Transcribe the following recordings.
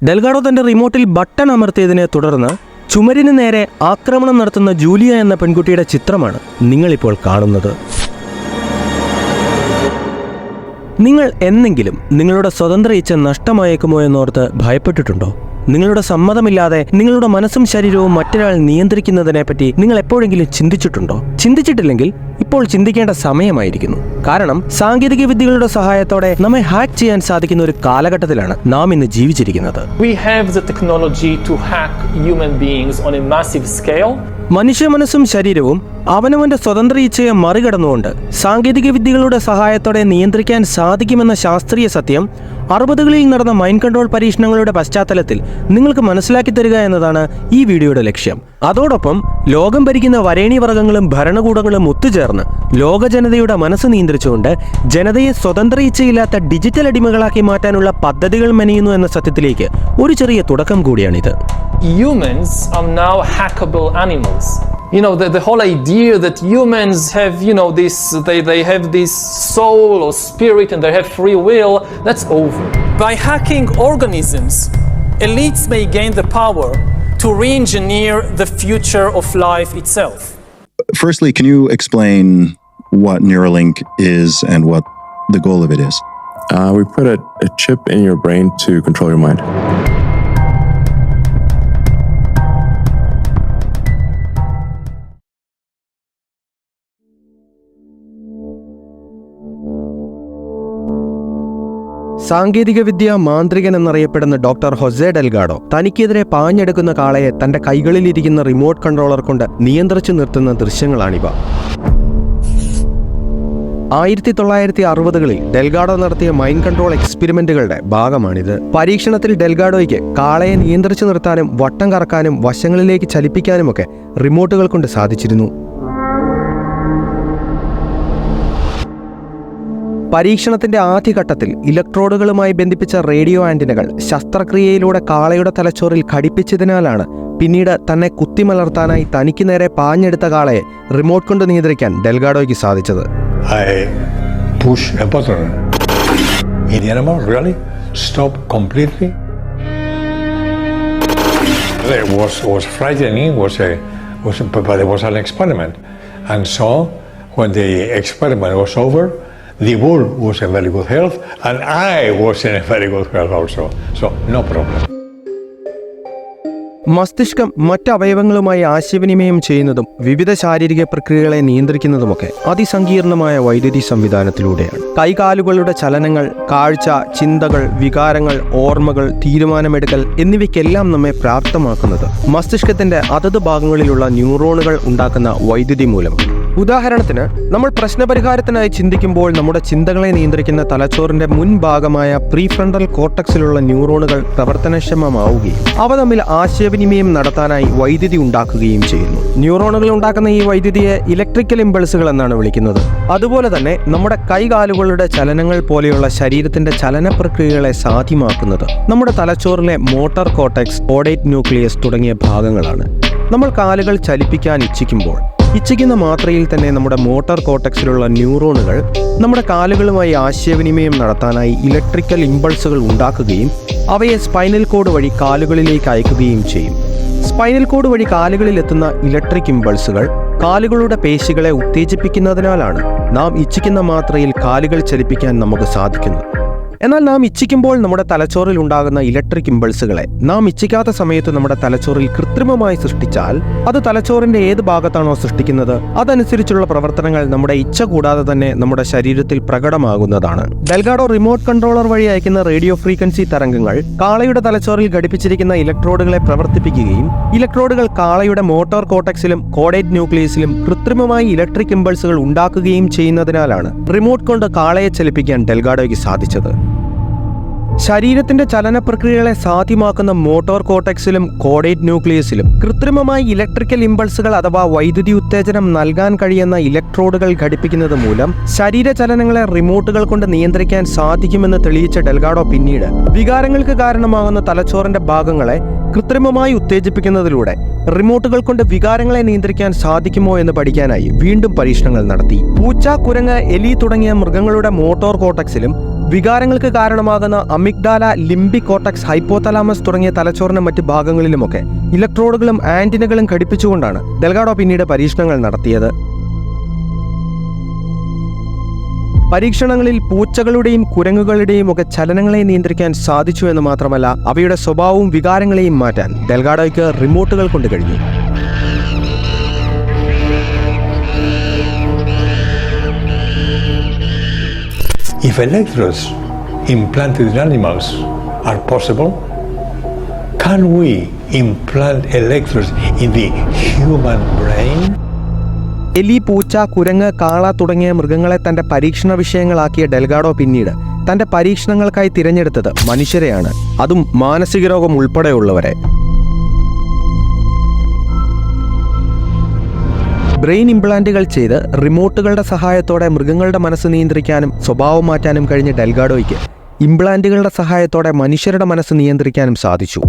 Delgado തന്റെ റിമോട്ടിൽ button അമർത്തിയതിനെ തുടർന്ന് ചുമരിന് നേരെ ആക്രമണം നടത്തുന്ന ജൂലിയ എന്ന പെൺകുട്ടിയുടെ ചിത്രമാണ് നിങ്ങളിപ്പോൾ കാണുന്നത്. നിങ്ങൾ എന്നെങ്കിലും നിങ്ങളുടെ സ്വതന്ത്ര ഇച്ഛ നഷ്ടമായേക്കുമോ എന്നോർത്ത് ഭയപ്പെട്ടിട്ടുണ്ടോ? നിങ്ങളുടെ സമ്മതമില്ലാതെ നിങ്ങളുടെ മനസ്സും ശരീരവും മറ്റൊരാൾ നിയന്ത്രിക്കുന്നതിനെപ്പറ്റി നിങ്ങൾ എപ്പോഴെങ്കിലും ചിന്തിച്ചിട്ടുണ്ടോ? ചിന്തിച്ചിട്ടില്ലെങ്കിൽ ഇപ്പോൾ ചിന്തിക്കേണ്ട സമയമായിരിക്കുന്നു. കാരണം സാങ്കേതിക വിദ്യകളുടെ സഹായത്തോടെ നമ്മെ ഹാക്ക് ചെയ്യാൻ സാധിക്കുന്ന ഒരു കാലഘട്ടത്തിലാണ് നാം ഇന്ന് ജീവിച്ചിരിക്കുന്നത്. We have the technology to hack human beings on a massive scale. മനുഷ്യ മനസ്സും ശരീരവും അവനവന്റെ സ്വതന്ത്ര ഇച്ഛയെ മറികടന്നുകൊണ്ട് സാങ്കേതിക വിദ്യകളുടെ സഹായത്തോടെ നിയന്ത്രിക്കാൻ സാധിക്കുമെന്ന ശാസ്ത്രീയ സത്യം 60കളിൽ നടന്ന മൈൻഡ് കൺട്രോൾ പരീക്ഷണങ്ങളുടെ പശ്ചാത്തലത്തിൽ നിങ്ങൾക്ക് മനസ്സിലാക്കി തരിക എന്നതാണ് ഈ വീഡിയോയുടെ ലക്ഷ്യം. അതോടൊപ്പം ലോകം ഭരിക്കുന്ന വരേണി വർഗങ്ങളും ഭരണകൂടങ്ങളും ഒത്തുചേർന്ന് ലോക ജനതയുടെ മനസ്സ് നിയന്ത്രിച്ചുകൊണ്ട് ജനതയെ സ്വതന്ത്ര ഇച്ഛയില്ലാത്ത ഡിജിറ്റൽ അടിമകളാക്കി മാറ്റാനുള്ള പദ്ധതികൾ മെനയുന്നു എന്ന സത്യത്തിലേക്ക് ഒരു ചെറിയ തുടക്കം കൂടിയാണിത്. Humans are now hackable animals. You know, the whole idea that humans have, they have this soul or spirit and they have free will, that's over. By hacking organisms, elites may gain the power to re-engineer the future of life itself. Firstly, can you explain what Neuralink is and what the goal of it is? We put a chip in your brain to control your mind. സാങ്കേതികവിദ്യ മാന്ത്രികൻ എന്നറിയപ്പെടുന്ന doctor Jose Delgado തനിക്കെതിരെ പാഞ്ഞെടുക്കുന്ന കാളയെ തന്റെ കൈകളിലിരിക്കുന്ന remote controller കൊണ്ട് നിയന്ത്രിച്ചു നിർത്തുന്ന ദൃശ്യങ്ങളാണിവ. 1960കളിൽ Delgado നടത്തിയ mind control എക്സ്പെരിമെന്റുകളുടെ ഭാഗമാണിത്. പരീക്ഷണത്തിൽ ഡെൽഗാഡോയ്ക്ക് കാളയെ നിയന്ത്രിച്ചു നിർത്താനും വട്ടം കറക്കാനും വശങ്ങളിലേക്ക് ചലിപ്പിക്കാനുമൊക്കെ റിമോട്ടുകൾ കൊണ്ട് സാധിച്ചിരുന്നു. പരീക്ഷണത്തിന്റെ ആദ്യഘട്ടത്തിൽ ഇലക്ട്രോഡുകളുമായി ബന്ധിപ്പിച്ച റേഡിയോ ആന്റിനകൾ ശസ്ത്രക്രിയയിലൂടെ കാളയുടെ തലച്ചോറിൽ ഘടിപ്പിച്ചതിനാലാണ് പിന്നീട് തന്നെ കുത്തിമലർത്താനായി തനിക്ക് നേരെ പാഞ്ഞെടുത്ത കാളയെ റിമോട്ട് കൊണ്ട് നിയന്ത്രിക്കാൻ ഡെൽഗാഡോയ്ക്ക് സാധിച്ചത്. I push a button. The animal really stopped completely. It was frightening, but it was an experiment. And so, when the experiment was over, the bull was in very good health, and I was in a very good health also. So, no problem. മസ്തിഷ്കം മറ്റവയവങ്ങളുമായി ആശയവിനിമയം ചെയ്യുന്നതും വിവിധ ശാരീരിക പ്രക്രിയകളെ നിയന്ത്രിക്കുന്നതുമൊക്കെ അതിസങ്കീർണമായ വൈദ്യുതി സംവിധാനത്തിലൂടെയാണ്. കൈകാലുകളുടെ ചലനങ്ങൾ, കാഴ്ച, ചിന്തകൾ, വികാരങ്ങൾ, ഓർമ്മകൾ, തീരുമാനമെടുക്കൽ എന്നിവയ്ക്കെല്ലാം നമ്മെ പ്രാപ്തമാക്കുന്നത് മസ്തിഷ്കത്തിന്റെ അതത് ഭാഗങ്ങളിലുള്ള ന്യൂറോണുകൾ ഉണ്ടാക്കുന്ന വൈദ്യുതി മൂലമാണ്. ഉദാഹരണത്തിന്, നമ്മൾ പ്രശ്നപരിഹാരത്തിനായി ചിന്തിക്കുമ്പോൾ നമ്മുടെ ചിന്തകളെ നിയന്ത്രിക്കുന്ന തലച്ചോറിന്റെ മുൻഭാഗമായ പ്രീഫ്രണ്ടൽ കോർട്ടക്സിലുള്ള ന്യൂറോണുകൾ പ്രവർത്തനക്ഷമമാവുകയും അവ തമ്മിൽ ആശയവിനിമയം നടത്താനായി വൈദ്യുതി ഉണ്ടാക്കുകയും ചെയ്യുന്നു. ന്യൂറോണുകൾ ഉണ്ടാക്കുന്ന ഈ വൈദ്യുതിയെ ഇലക്ട്രിക്കൽ ഇമ്പൾസുകൾ എന്നാണ് വിളിക്കുന്നത്. അതുപോലെ തന്നെ നമ്മുടെ കൈകാലുകളുടെ ചലനങ്ങൾ പോലെയുള്ള ശരീരത്തിന്റെ ചലന പ്രക്രിയകളെ സാധ്യമാക്കുന്നത് നമ്മുടെ തലച്ചോറിലെ മോട്ടോർ കോർട്ടെക്സ്, ഓഡേറ്റ് ന്യൂക്ലിയസ് തുടങ്ങിയ ഭാഗങ്ങളാണ്. നമ്മൾ കാലുകൾ ചലിപ്പിക്കാൻ ഇച്ഛിക്കുന്ന മാത്രയിൽ തന്നെ നമ്മുടെ മോട്ടോർ കോർട്ടെക്സിലുള്ള ന്യൂറോണുകൾ നമ്മുടെ കാലുകളുമായി ആശയവിനിമയം നടത്താനായി ഇലക്ട്രിക്കൽ ഇമ്പൾസുകൾ ഉണ്ടാക്കുകയും അവയെ സ്പൈനൽ കോഡ് വഴി കാലുകളിലേക്ക് അയക്കുകയും ചെയ്യും. സ്പൈനൽ കോഡ് വഴി കാലുകളിൽ എത്തുന്ന ഇലക്ട്രിക് ഇമ്പൾസുകൾ കാലുകളുടെ പേശികളെ ഉത്തേജിപ്പിക്കുന്നതിനാലാണ് നാം ഇച്ഛിക്കുന്ന മാത്രയിൽ കാലുകൾ ചലിപ്പിക്കാൻ നമുക്ക് സാധിക്കുന്നത്. എന്നാൽ നാം ഇച്ഛിക്കുമ്പോൾ നമ്മുടെ തലച്ചോറിൽ ഉണ്ടാകുന്ന ഇലക്ട്രിക് ഇമ്പൾസുകളെ നാം ഇച്ഛിക്കാത്ത സമയത്ത് നമ്മുടെ തലച്ചോറിൽ കൃത്രിമമായി സൃഷ്ടിച്ചാൽ അത് തലച്ചോറിന്റെ ഏത് ഭാഗത്താണോ സൃഷ്ടിക്കുന്നത് അതനുസരിച്ചുള്ള പ്രവർത്തനങ്ങൾ നമ്മുടെ ഇച്ഛ കൂടാതെ തന്നെ നമ്മുടെ ശരീരത്തിൽ പ്രകടമാകുന്നതാണ്. ഡെൽഗാഡോ റിമോട്ട് കൺട്രോളർ വഴി അയക്കുന്ന റേഡിയോ ഫ്രീക്വൻസി തരംഗങ്ങൾ കാളയുടെ തലച്ചോറിൽ ഘടിപ്പിച്ചിരിക്കുന്ന ഇലക്ട്രോഡുകളെ പ്രവർത്തിപ്പിക്കുകയും ഇലക്ട്രോഡുകൾ കാളയുടെ മോട്ടോർ കോർട്ടെക്സിലും കോഡേറ്റ് ന്യൂക്ലിയസിലും കൃത്രിമമായി ഇലക്ട്രിക് ഇമ്പൾസുകൾ ഉണ്ടാക്കുകയും ചെയ്യുന്നതിനാലാണ് റിമോട്ട് കൊണ്ട് കാളയെ ചലിപ്പിക്കാൻ ഡെൽഗാഡോയ്ക്ക് സാധിച്ചത്. ശരീരത്തിന്റെ ചലന പ്രക്രിയകളെ സാധ്യമാക്കുന്ന മോട്ടോർ കോർട്ടെക്സിലും കോഡേറ്റ് ന്യൂക്ലിയസിലും കൃത്രിമമായി ഇലക്ട്രിക്കൽ ഇമ്പൾസുകൾ അഥവാ വൈദ്യുതി ഉത്തേജനം നൽകാൻ കഴിയുന്ന ഇലക്ട്രോഡുകൾ ഘടിപ്പിക്കുന്നത് മൂലം ശരീര ചലനങ്ങളെ റിമോട്ടുകൾ കൊണ്ട് നിയന്ത്രിക്കാൻ സാധിക്കുമെന്ന് തെളിയിച്ച ഡെൽഗാഡോ പിന്നീട് വികാരങ്ങൾക്ക് കാരണമാകുന്ന തലച്ചോറിന്റെ ഭാഗങ്ങളെ കൃത്രിമമായി ഉത്തേജിപ്പിക്കുന്നതിലൂടെ റിമോട്ടുകൾ കൊണ്ട് വികാരങ്ങളെ നിയന്ത്രിക്കാൻ സാധിക്കുമോ എന്ന് പഠിക്കാനായി വീണ്ടും പരീക്ഷണങ്ങൾ നടത്തി. പൂച്ച, കുരങ്ങ്, എലി തുടങ്ങിയ മൃഗങ്ങളുടെ മോട്ടോർ കോർട്ടെക്സിലും വികാരങ്ങൾക്ക് കാരണമാകുന്ന അമിഗ്ഡാല, ലിംബിക് കോർട്ടക്സ്, ഹൈപ്പോതലാമസ് തുടങ്ങിയ തലച്ചോറിന്റെ മറ്റ് ഭാഗങ്ങളിലുമൊക്കെ ഇലക്ട്രോഡുകളും ആന്റിനകളും ഘടിപ്പിച്ചുകൊണ്ടാണ് ഡെൽഗാഡോ പിന്നീട് പരീക്ഷണങ്ങൾ നടത്തിയത്. പരീക്ഷണങ്ങളിൽ പൂച്ചകളുടെയും കുരങ്ങുകളുടെയും ഒക്കെ ചലനങ്ങളെ നിയന്ത്രിക്കാൻ സാധിച്ചു എന്ന് മാത്രമല്ല, അവയുടെ സ്വഭാവവും വികാരങ്ങളെയും മാറ്റാൻ ഡെൽഗാഡോയ്ക്ക് റിമോട്ടുകൾ കൊണ്ട് കഴിഞ്ഞു. If electrodes implanted in animals are possible, can we implant electrodes in the human brain? എലി, പൂച്ച, കുരങ്ങ്, കാള തുടങ്ങിയ മൃഗങ്ങളെ തന്റെ പരീക്ഷണ വിഷയങ്ങളാക്കിയ ഡെൽഗാഡോ പിന്നീട് തന്റെ പരീക്ഷണങ്ങൾക്കായി തിരഞ്ഞെടുത്തത് മനുഷ്യരെയാണ്, അതും മാനസിക രോഗം ഉൾപ്പെടെയുള്ളവരെ. ബ്രെയിൻ ഇംപ്ലാന്റുകൾ ചെയ്ത് റിമോട്ടുകളുടെ സഹായത്തോടെ മൃഗങ്ങളുടെ മനസ്സ് നിയന്ത്രിക്കാനും സ്വഭാവം മാറ്റാനും കഴിഞ്ഞ ഡെൽഗാഡോയ്ക്ക് ഇംപ്ലാന്റുകളുടെ സഹായത്തോടെ മനുഷ്യരുടെ മനസ്സ് നിയന്ത്രിക്കാനും സാധിച്ചു.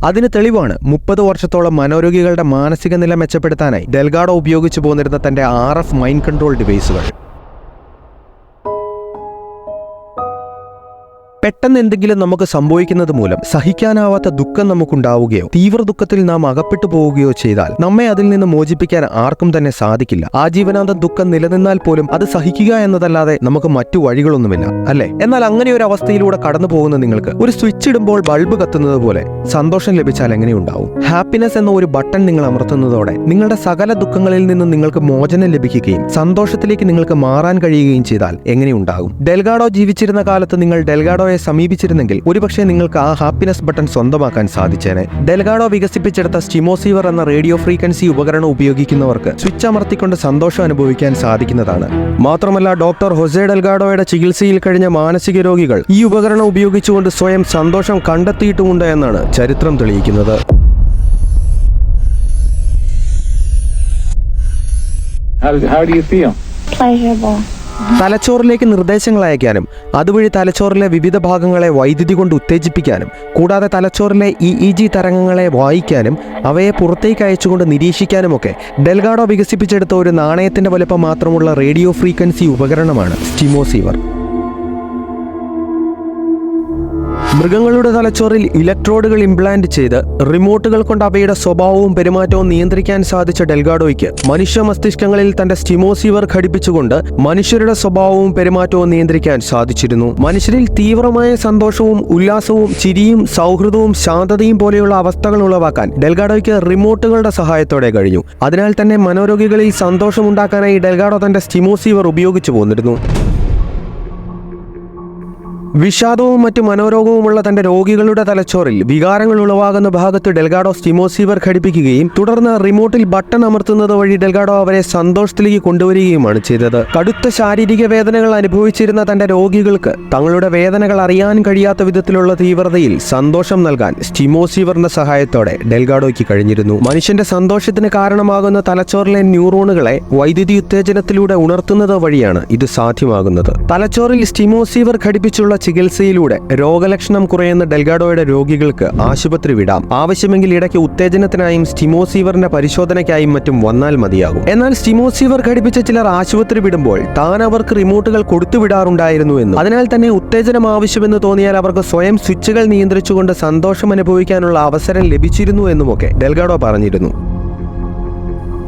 അതിന് തെളിവാണ് 30 വർഷത്തോളം മനോരോഗികളുടെ മാനസിക നില മെച്ചപ്പെടുത്താനായി ഡെൽഗാഡോ ഉപയോഗിച്ചു പോന്നിരുന്ന തന്റെ RF മൈൻഡ് കൺട്രോൾ ഡിവൈസുകൾ. പെട്ടെന്ന് എന്തെങ്കിലും നമുക്ക് സംഭവിക്കുന്നത് മൂലം സഹിക്കാനാവാത്ത ദുഃഖം നമുക്കുണ്ടാവുകയോ തീവ്ര ദുഃഖത്തിൽ നാം അകപ്പെട്ടു പോവുകയോ ചെയ്താൽ നമ്മെ അതിൽ നിന്ന് മോചിപ്പിക്കാൻ ആർക്കും തന്നെ സാധിക്കില്ല. ആജീവനാന്തം ദുഃഖം നിലനിന്നാൽ പോലും അത് സഹിക്കുക എന്നതല്ലാതെ നമുക്ക് മറ്റു വഴികളൊന്നുമില്ല, അല്ലേ? എന്നാൽ അങ്ങനെ ഒരു അവസ്ഥയിലൂടെ കടന്നു പോകുന്ന നിങ്ങൾക്ക് ഒരു സ്വിച്ച് ഇടുമ്പോൾ ബൾബ് കത്തുന്നത് പോലെ സന്തോഷം ലഭിച്ചാൽ എങ്ങനെയുണ്ടാവും? ഹാപ്പിനെസ് എന്ന ഒരു ബട്ടൺ നിങ്ങൾ അമർത്തുന്നതോടെ നിങ്ങളുടെ സകല ദുഃഖങ്ങളിൽ നിന്നും നിങ്ങൾക്ക് മോചനം ലഭിക്കുകയും സന്തോഷത്തിലേക്ക് നിങ്ങൾക്ക് മാറാൻ കഴിയുകയും ചെയ്താൽ എങ്ങനെയുണ്ടാകും? ഡെൽഗാഡോ ജീവിച്ചിരുന്ന കാലത്ത് നിങ്ങൾ ഡെൽഗാഡോ സമീപിച്ചിരുന്നെങ്കിൽ ഒരുപക്ഷെ നിങ്ങൾക്ക് ആ ഹാപ്പിനെസ് ബട്ടൺ സ്വന്തമാക്കാൻ സാധിച്ചേനെ. ഡെൽഗാഡോ വികസിപ്പിച്ചെടുത്ത സ്റ്റിമോസീവർ എന്ന റേഡിയോ ഫ്രീക്വൻസി ഉപകരണം ഉപയോഗിക്കുന്നവർക്ക് സ്വിച്ച് അമർത്തിക്കൊണ്ട് സന്തോഷം അനുഭവിക്കാൻ സാധിക്കുന്നതാണ്. മാത്രമല്ല, ഡോക്ടർ ഹൊസെ ഡെൽഗാഡോയുടെ ചികിത്സയിൽ കഴിഞ്ഞ മാനസിക രോഗികൾ ഈ ഉപകരണം ഉപയോഗിച്ചുകൊണ്ട് സ്വയം സന്തോഷം കണ്ടെത്തിയിട്ടുമുണ്ട് എന്നാണ് ചരിത്രം തെളിയിക്കുന്നത്. How do you feel? Pleasurable. തലച്ചോറിലേക്ക് നിർദ്ദേശങ്ങൾ അയക്കാനും അതുവഴി തലച്ചോറിലെ വിവിധ ഭാഗങ്ങളെ വൈദ്യുതി കൊണ്ട് ഉത്തേജിപ്പിക്കാനും കൂടാതെ തലച്ചോറിലെ EEG തരംഗങ്ങളെ വായിക്കാനും അവയെ പുറത്തേക്ക് അയച്ചുകൊണ്ട് നിരീക്ഷിക്കാനുമൊക്കെ ഡെൽഗാഡോ വികസിപ്പിച്ചെടുത്ത ഒരു നാണയത്തിന്റെ വലുപ്പം മാത്രമുള്ള റേഡിയോ ഫ്രീക്വൻസി ഉപകരണമാണ് സ്റ്റിമോസീവർ. മൃഗങ്ങളുടെ തലച്ചോറിൽ ഇലക്ട്രോഡുകൾ ഇംപ്ലാന്റ് ചെയ്ത് റിമോട്ടുകൾ കൊണ്ട് അവയുടെ സ്വഭാവവും പെരുമാറ്റവും നിയന്ത്രിക്കാൻ സാധിച്ച ഡെൽഗാഡോയ്ക്ക് മനുഷ്യ മസ്തിഷ്കങ്ങളിൽ തന്റെ സ്റ്റിമോസീവർ ഘടിപ്പിച്ചുകൊണ്ട് മനുഷ്യരുടെ സ്വഭാവവും പെരുമാറ്റവും നിയന്ത്രിക്കാൻ സാധിച്ചിരുന്നു. മനുഷ്യരിൽ തീവ്രമായ സന്തോഷവും ഉല്ലാസവും ചിരിയും സൗഹൃദവും ശാന്തതയും പോലെയുള്ള അവസ്ഥകൾ ഉളവാക്കാൻ ഡെൽഗാഡോയ്ക്ക് റിമോട്ടുകളുടെ സഹായത്തോടെ കഴിഞ്ഞു. അതിനാൽ തന്നെ മനോരോഗികളിൽ സന്തോഷമുണ്ടാക്കാനായി ഡെൽഗാഡോ തന്റെ സ്റ്റിമോസീവർ ഉപയോഗിച്ചു പോന്നിരുന്നു. വിഷാദവും മറ്റു മനോരോഗവുമുള്ള തന്റെ രോഗികളുടെ തലച്ചോറിൽ വികാരങ്ങൾ ഉളവാകുന്ന ഭാഗത്ത് ഡെൽഗാഡോ സ്റ്റിമോസീവർ ഘടിപ്പിക്കുകയും തുടർന്ന് റിമോട്ടിൽ ബട്ടൺ അമർത്തുന്നത് വഴി ഡെൽഗാഡോ അവരെ സന്തോഷത്തിലേക്ക് കൊണ്ടുവരികയുമാണ് ചെയ്തത്. കടുത്ത ശാരീരിക വേദനകൾ അനുഭവിച്ചിരുന്ന തന്റെ രോഗികൾക്ക് തങ്ങളുടെ വേദനകൾ അറിയാൻ കഴിയാത്ത വിധത്തിലുള്ള തീവ്രതയിൽ സന്തോഷം നൽകാൻ സ്റ്റിമോസീവറിന്റെ സഹായത്തോടെ ഡെൽഗാഡോയ്ക്ക് കഴിഞ്ഞിരുന്നു. മനുഷ്യന്റെ സന്തോഷത്തിന് കാരണമാകുന്ന തലച്ചോറിലെ ന്യൂറോണുകളെ വൈദ്യുതി ഉത്തേജനത്തിലൂടെ ഉണർത്തുന്നത് വഴിയാണ് ഇത് സാധ്യമാകുന്നത്. തലച്ചോറിൽ സ്റ്റിമോസീവർ ഘടിപ്പിച്ചുള്ള ചികിത്സയിലൂടെ രോഗലക്ഷണം കുറയുന്ന ഡെൽഗാഡോയുടെ രോഗികൾക്ക് ആശുപത്രി വിടാം. ആവശ്യമെങ്കിൽ ഇടയ്ക്ക് ഉത്തേജനത്തിനായും സ്റ്റിമോസീവറിന്റെ പരിശോധനയ്ക്കായും മറ്റും വന്നാൽ മതിയാകും. എന്നാൽ സ്റ്റിമോസീവർ ഘടിപ്പിച്ച ചിലർ ആശുപത്രി വിടുമ്പോൾ താൻ അവർക്ക് റിമോട്ടുകൾ കൊടുത്തുവിടാറുണ്ടായിരുന്നു എന്നും അതിനാൽ തന്നെ ഉത്തേജനം ആവശ്യമെന്ന് തോന്നിയാൽ അവർക്ക് സ്വയം സ്വിച്ചുകൾ നിയന്ത്രിച്ചുകൊണ്ട് സന്തോഷം അനുഭവിക്കാനുള്ള അവസരം ലഭിച്ചിരുന്നു എന്നുമൊക്കെ ഡെൽഗാഡോ പറഞ്ഞിരുന്നു.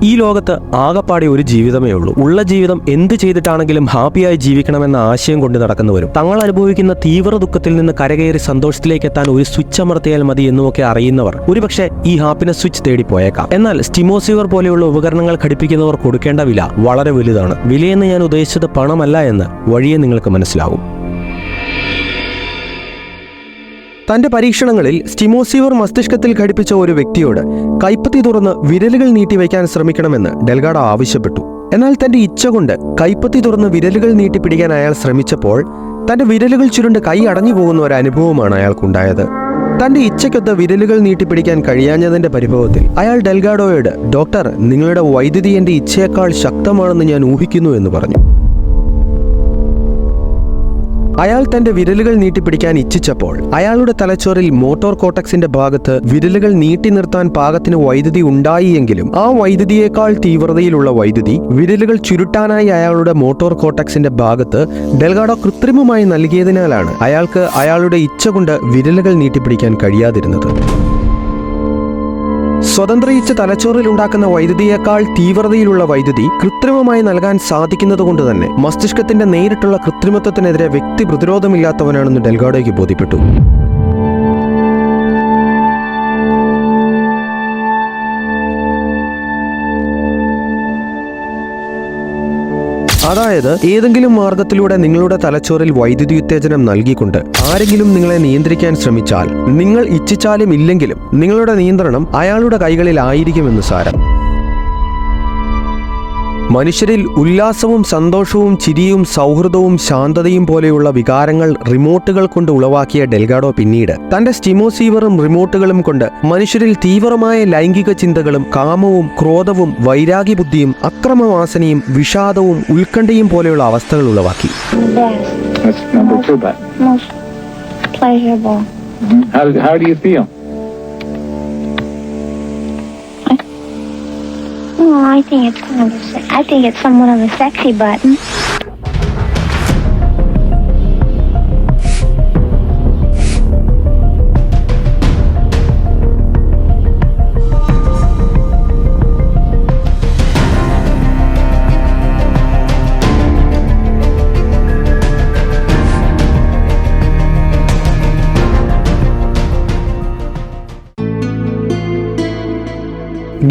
ഈ ലോകത്ത് ആകപ്പാടെ ഒരു ജീവിതമേ ഉള്ളൂ. ഉള്ള ജീവിതം എന്ത് ചെയ്തിട്ടാണെങ്കിലും ഹാപ്പിയായി ജീവിക്കണമെന്ന ആശയം കൊണ്ട് നടക്കുന്നവരും തങ്ങൾ അനുഭവിക്കുന്ന തീവ്ര ദുഃഖത്തിൽ നിന്ന് കരകയറി സന്തോഷത്തിലേക്ക് എത്താൻ ഒരു സ്വിച്ച് അമർത്തിയാൽ മതി എന്നുമൊക്കെ അറിയുന്നവർ ഒരുപക്ഷെ ഈ ഹാപ്പിനെസ് സ്വിച്ച് തേടി പോയേക്കാം. എന്നാൽ സ്റ്റിമോസീവർ പോലെയുള്ള ഉപകരണങ്ങൾ ഘടിപ്പിക്കുന്നവർ കൊടുക്കേണ്ട വില വളരെ വലുതാണ്. വിലയെന്ന് ഞാൻ ഉദ്ദേശിച്ചത് പണമല്ല എന്ന് വഴിയെ നിങ്ങൾക്ക് മനസ്സിലാവും. തന്റെ പരീക്ഷണങ്ങളിൽ സ്റ്റിമോസീവർ മസ്തിഷ്കത്തിൽ ഘടിപ്പിച്ച ഒരു വ്യക്തിയോട് കൈപ്പത്തി തുറന്ന് വിരലുകൾ നീട്ടിവെക്കാൻ ശ്രമിക്കണമെന്ന് ഡെൽഗാഡോ ആവശ്യപ്പെട്ടു. എന്നാൽ തന്റെ ഇച്ഛ കൊണ്ട് കൈപ്പത്തി തുറന്ന് വിരലുകൾ നീട്ടിപ്പിടിക്കാൻ അയാൾ ശ്രമിച്ചപ്പോൾ തന്റെ വിരലുകൾ ചുരുണ്ട് കൈ അടഞ്ഞു പോകുന്ന ഒരു അനുഭവമാണ് അയാൾക്കുണ്ടായത്. തന്റെ ഇച്ഛയ്ക്കൊത്ത് വിരലുകൾ നീട്ടിപ്പിടിക്കാൻ കഴിയാഞ്ഞതിന്റെ പരിഭവത്തിൽ അയാൾ ഡെൽഗാഡോയോട്, "ഡോക്ടർ, നിങ്ങളുടെ വൈദ്യുതി എന്റെ ഇച്ഛയേക്കാൾ ശക്തമാണെന്ന് ഞാൻ ഊഹിക്കുന്നു" എന്ന് പറഞ്ഞു. അയാൾ തന്റെ വിരലുകൾ നീട്ടിപ്പിടിക്കാൻ ഇച്ഛിച്ചപ്പോൾ അയാളുടെ തലച്ചോറിൽ മോട്ടോർ കോർട്ടക്സിന്റെ ഭാഗത്ത് വിരലുകൾ നീട്ടി നിർത്താൻ പാകത്തിന് വൈദ്യുതി ഉണ്ടായി എങ്കിലും ആ വൈദ്യുതിയേക്കാൾ തീവ്രതയിലുള്ള വൈദ്യുതി വിരലുകൾ ചുരുട്ടാനായി അയാളുടെ മോട്ടോർ കോർട്ടക്സിന്റെ ഭാഗത്ത് ഡെൽഗാഡോ കൃത്രിമമായി നൽകിയതിനാലാണ് അയാൾക്ക് അയാളുടെ ഇച്ഛ കൊണ്ട് വിരലുകൾ നീട്ടിപ്പിടിക്കാൻ കഴിയാതിരുന്നത്. സ്വതന്ത്ര ഇച്ഛ തലച്ചോറിൽ ഉണ്ടാക്കുന്ന വൈദ്യുതിയേക്കാൾ തീവ്രതയിലുള്ള വൈദ്യുതി കൃത്രിമമായി നൽകാൻ സാധിക്കുന്നതുകൊണ്ട് തന്നെ മസ്തിഷ്കത്തിന്റെ നേരിട്ടുള്ള കൃത്രിമത്വത്തിനെതിരെ വ്യക്തി പ്രതിരോധമില്ലാത്തവനാണെന്ന് ഡെൽഗാഡോയ്ക്ക് ബോധ്യപ്പെട്ടു. അതായത് ഏതെങ്കിലും മാർഗത്തിലൂടെ നിങ്ങളുടെ തലച്ചോറിൽ വൈദ്യുതി ഉത്തേജനം നൽകിക്കൊണ്ട് ആരെങ്കിലും നിങ്ങളെ നിയന്ത്രിക്കാൻ ശ്രമിച്ചാൽ നിങ്ങൾ ഇച്ഛിച്ചാലും ഇല്ലെങ്കിലും നിങ്ങളുടെ നിയന്ത്രണം അയാളുടെ കൈകളിലായിരിക്കുമെന്ന് സാരം. മനുഷ്യരിൽ ഉല്ലാസവും സന്തോഷവും ചിരിയും സൗഹൃദവും ശാന്തതയും പോലെയുള്ള വികാരങ്ങൾ റിമോട്ടുകൾ കൊണ്ട് ഉളവാക്കിയ ഡെൽഗാഡോ പിന്നീട് തന്റെ സ്റ്റിമോസീവറും റിമോട്ടുകളും കൊണ്ട് മനുഷ്യരിൽ തീവ്രമായ ലൈംഗിക ചിന്തകളും കാമവും ക്രോധവും വൈരാഗ്യബുദ്ധിയും അക്രമവാസനയും വിഷാദവും ഉത്കണ്ഠയും പോലെയുള്ള അവസ്ഥകൾ ഉളവാക്കി. That's number 2 button. Most pleasurable. How do you feel? Well, I think it's somewhat of a sexy button.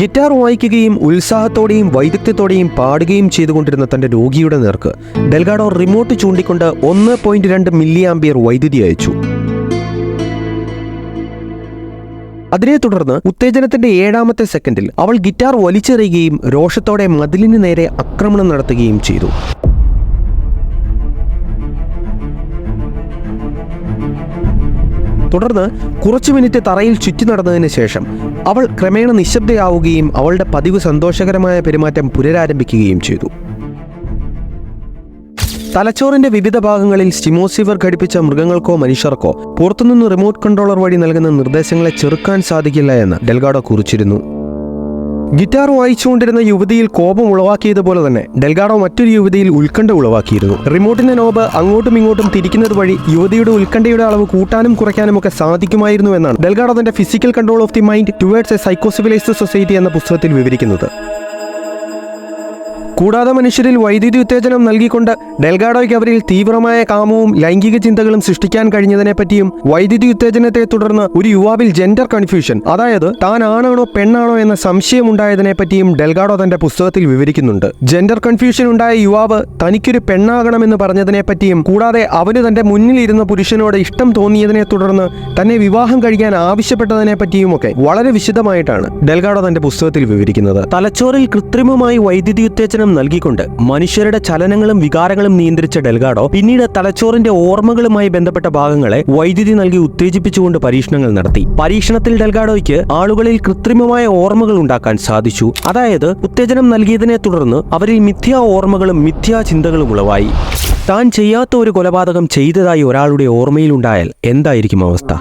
Guitar വായിക്കുകയും ഉത്സാഹത്തോടെയും വൈദഗ്ധ്യത്തോടെയും പാടുകയും ചെയ്തുകൊണ്ടിരുന്ന തന്റെ രോഗിയുടെ നേർക്ക് ഡെൽഗാഡോ റിമോട്ട് ചൂണ്ടിക്കൊണ്ട് 1.2 മില്ലി ആംപിയർ വൈദ്യുതി അയച്ചു. അതിനെ തുടർന്ന് ഉത്തേജനത്തിന്റെ 7ാമത്തെ സെക്കൻഡിൽ അവൾ ഗിറ്റാർ വലിച്ചെറിയുകയും രോഷത്തോടെ മതിലിന് നേരെ ആക്രമണം നടത്തുകയും ചെയ്തു. തുടർന്ന് കുറച്ചു മിനിറ്റ് തറയിൽ ചുറ്റി നടന്നതിന് ശേഷം അവൾ ക്രമേണ നിശബ്ദയാവുകയും അവളുടെ പതിവ് സന്തോഷകരമായ പെരുമാറ്റം പുനരാരംഭിക്കുകയും ചെയ്തു. തലച്ചോറിന്റെ വിവിധ ഭാഗങ്ങളിൽ സ്റ്റിമോസീവർ ഘടിപ്പിച്ച മൃഗങ്ങൾക്കോ മനുഷ്യർക്കോ പുറത്തുനിന്ന് റിമോട്ട് കൺട്രോളർ വഴി നൽകുന്ന നിർദ്ദേശങ്ങളെ ചെറുക്കാൻ സാധിക്കില്ല എന്ന് ഡെൽഗാഡോ കുറിച്ചിരുന്നു. ഗിറ്റാർ വായിച്ചുകൊണ്ടിരുന്ന യുവതിയിൽ കോപം ഉളവാക്കിയതുപോലെ തന്നെ ഡെൽഗാഡോ മറ്റൊരു യുവതിയിൽ ഉത്കണ്ഠ ഉളവാക്കിയിരുന്നു. റിമോട്ടിന്റെ നോബ് അങ്ങോട്ടും ഇങ്ങോട്ടും തിരിക്കുന്നത് വഴി യുവതിയുടെ ഉത്കണ്ഠയുടെ അളവ് കൂട്ടാനും കുറയ്ക്കാനും ഒക്കെ സാധിക്കുമായിരുന്നു എന്നാണ് ഡെൽഗാഡോ തന്റെ physical control of the mind towards a psychocivilized society എന്ന പുസ്തകത്തിൽ വിവരിക്കുന്നത്. കൂടാതെ മനുഷ്യരിൽ വൈദ്യുതി ഉത്തേജനം നൽകിക്കൊണ്ട് ഡെൽഗാഡോയ്ക്ക് അവരിൽ തീവ്രമായ കാമവും ലൈംഗിക ചിന്തകളും സൃഷ്ടിക്കാൻ കഴിഞ്ഞതിനെപ്പറ്റിയും വൈദ്യുതി ഉത്തേജനത്തെ തുടർന്ന് ഒരു യുവാവിൽ ജെൻഡർ കൺഫ്യൂഷൻ, അതായത് താൻ ആണാണോ പെണ്ണാണോ എന്ന സംശയം ഉണ്ടായതിനെപ്പറ്റിയും ഡെൽഗാഡോ തന്റെ പുസ്തകത്തിൽ വിവരിക്കുന്നുണ്ട്. ജെൻഡർ കൺഫ്യൂഷൻ ഉണ്ടായ യുവാവ് തനിക്കൊരു പെണ്ണാകണമെന്ന് പറഞ്ഞതിനെപ്പറ്റിയും കൂടാതെ അവന് തന്റെ മുന്നിലിരുന്ന പുരുഷനോട് ഇഷ്ടം തോന്നിയതിനെ തുടർന്ന് തന്നെ വിവാഹം കഴിക്കാൻ ആവശ്യപ്പെട്ടതിനെപ്പറ്റിയുമൊക്കെ വളരെ വിശദമായിട്ടാണ് ഡെൽഗാഡോ തന്റെ പുസ്തകത്തിൽ വിവരിക്കുന്നത്. തലച്ചോറിൽ കൃത്രിമമായി വൈദ്യുതി ഉത്തേജനം നൽകിക്കൊണ്ട് മനുഷ്യരുടെ ചലനങ്ങളും വികാരങ്ങളും നിയന്ത്രിച്ച ഡെൽഗാഡോ പിന്നീട് തലച്ചോറിന്റെ ഓർമ്മകളുമായി ബന്ധപ്പെട്ട ഭാഗങ്ങളെ വൈദ്യുതി നൽകി ഉത്തേജിപ്പിച്ചുകൊണ്ട് പരീക്ഷണങ്ങൾ നടത്തി. പരീക്ഷണത്തിൽ ഡെൽഗാഡോയ്ക്ക് ആളുകളിൽ കൃത്രിമമായ ഓർമ്മകൾ ഉണ്ടാക്കാൻ സാധിച്ചു. അതായത് ഉത്തേജനം നൽകിയതിനെ തുടർന്ന് അവരിൽ മിഥ്യാ ഓർമ്മകളും മിഥ്യാ ചിന്തകളും ഉളവായി. താൻ ചെയ്യാത്ത ഒരു കൊലപാതകം ചെയ്തതായി ഒരാളുടെ ഓർമ്മയിലുണ്ടായാൽ എന്തായിരിക്കും അവസ്ഥ?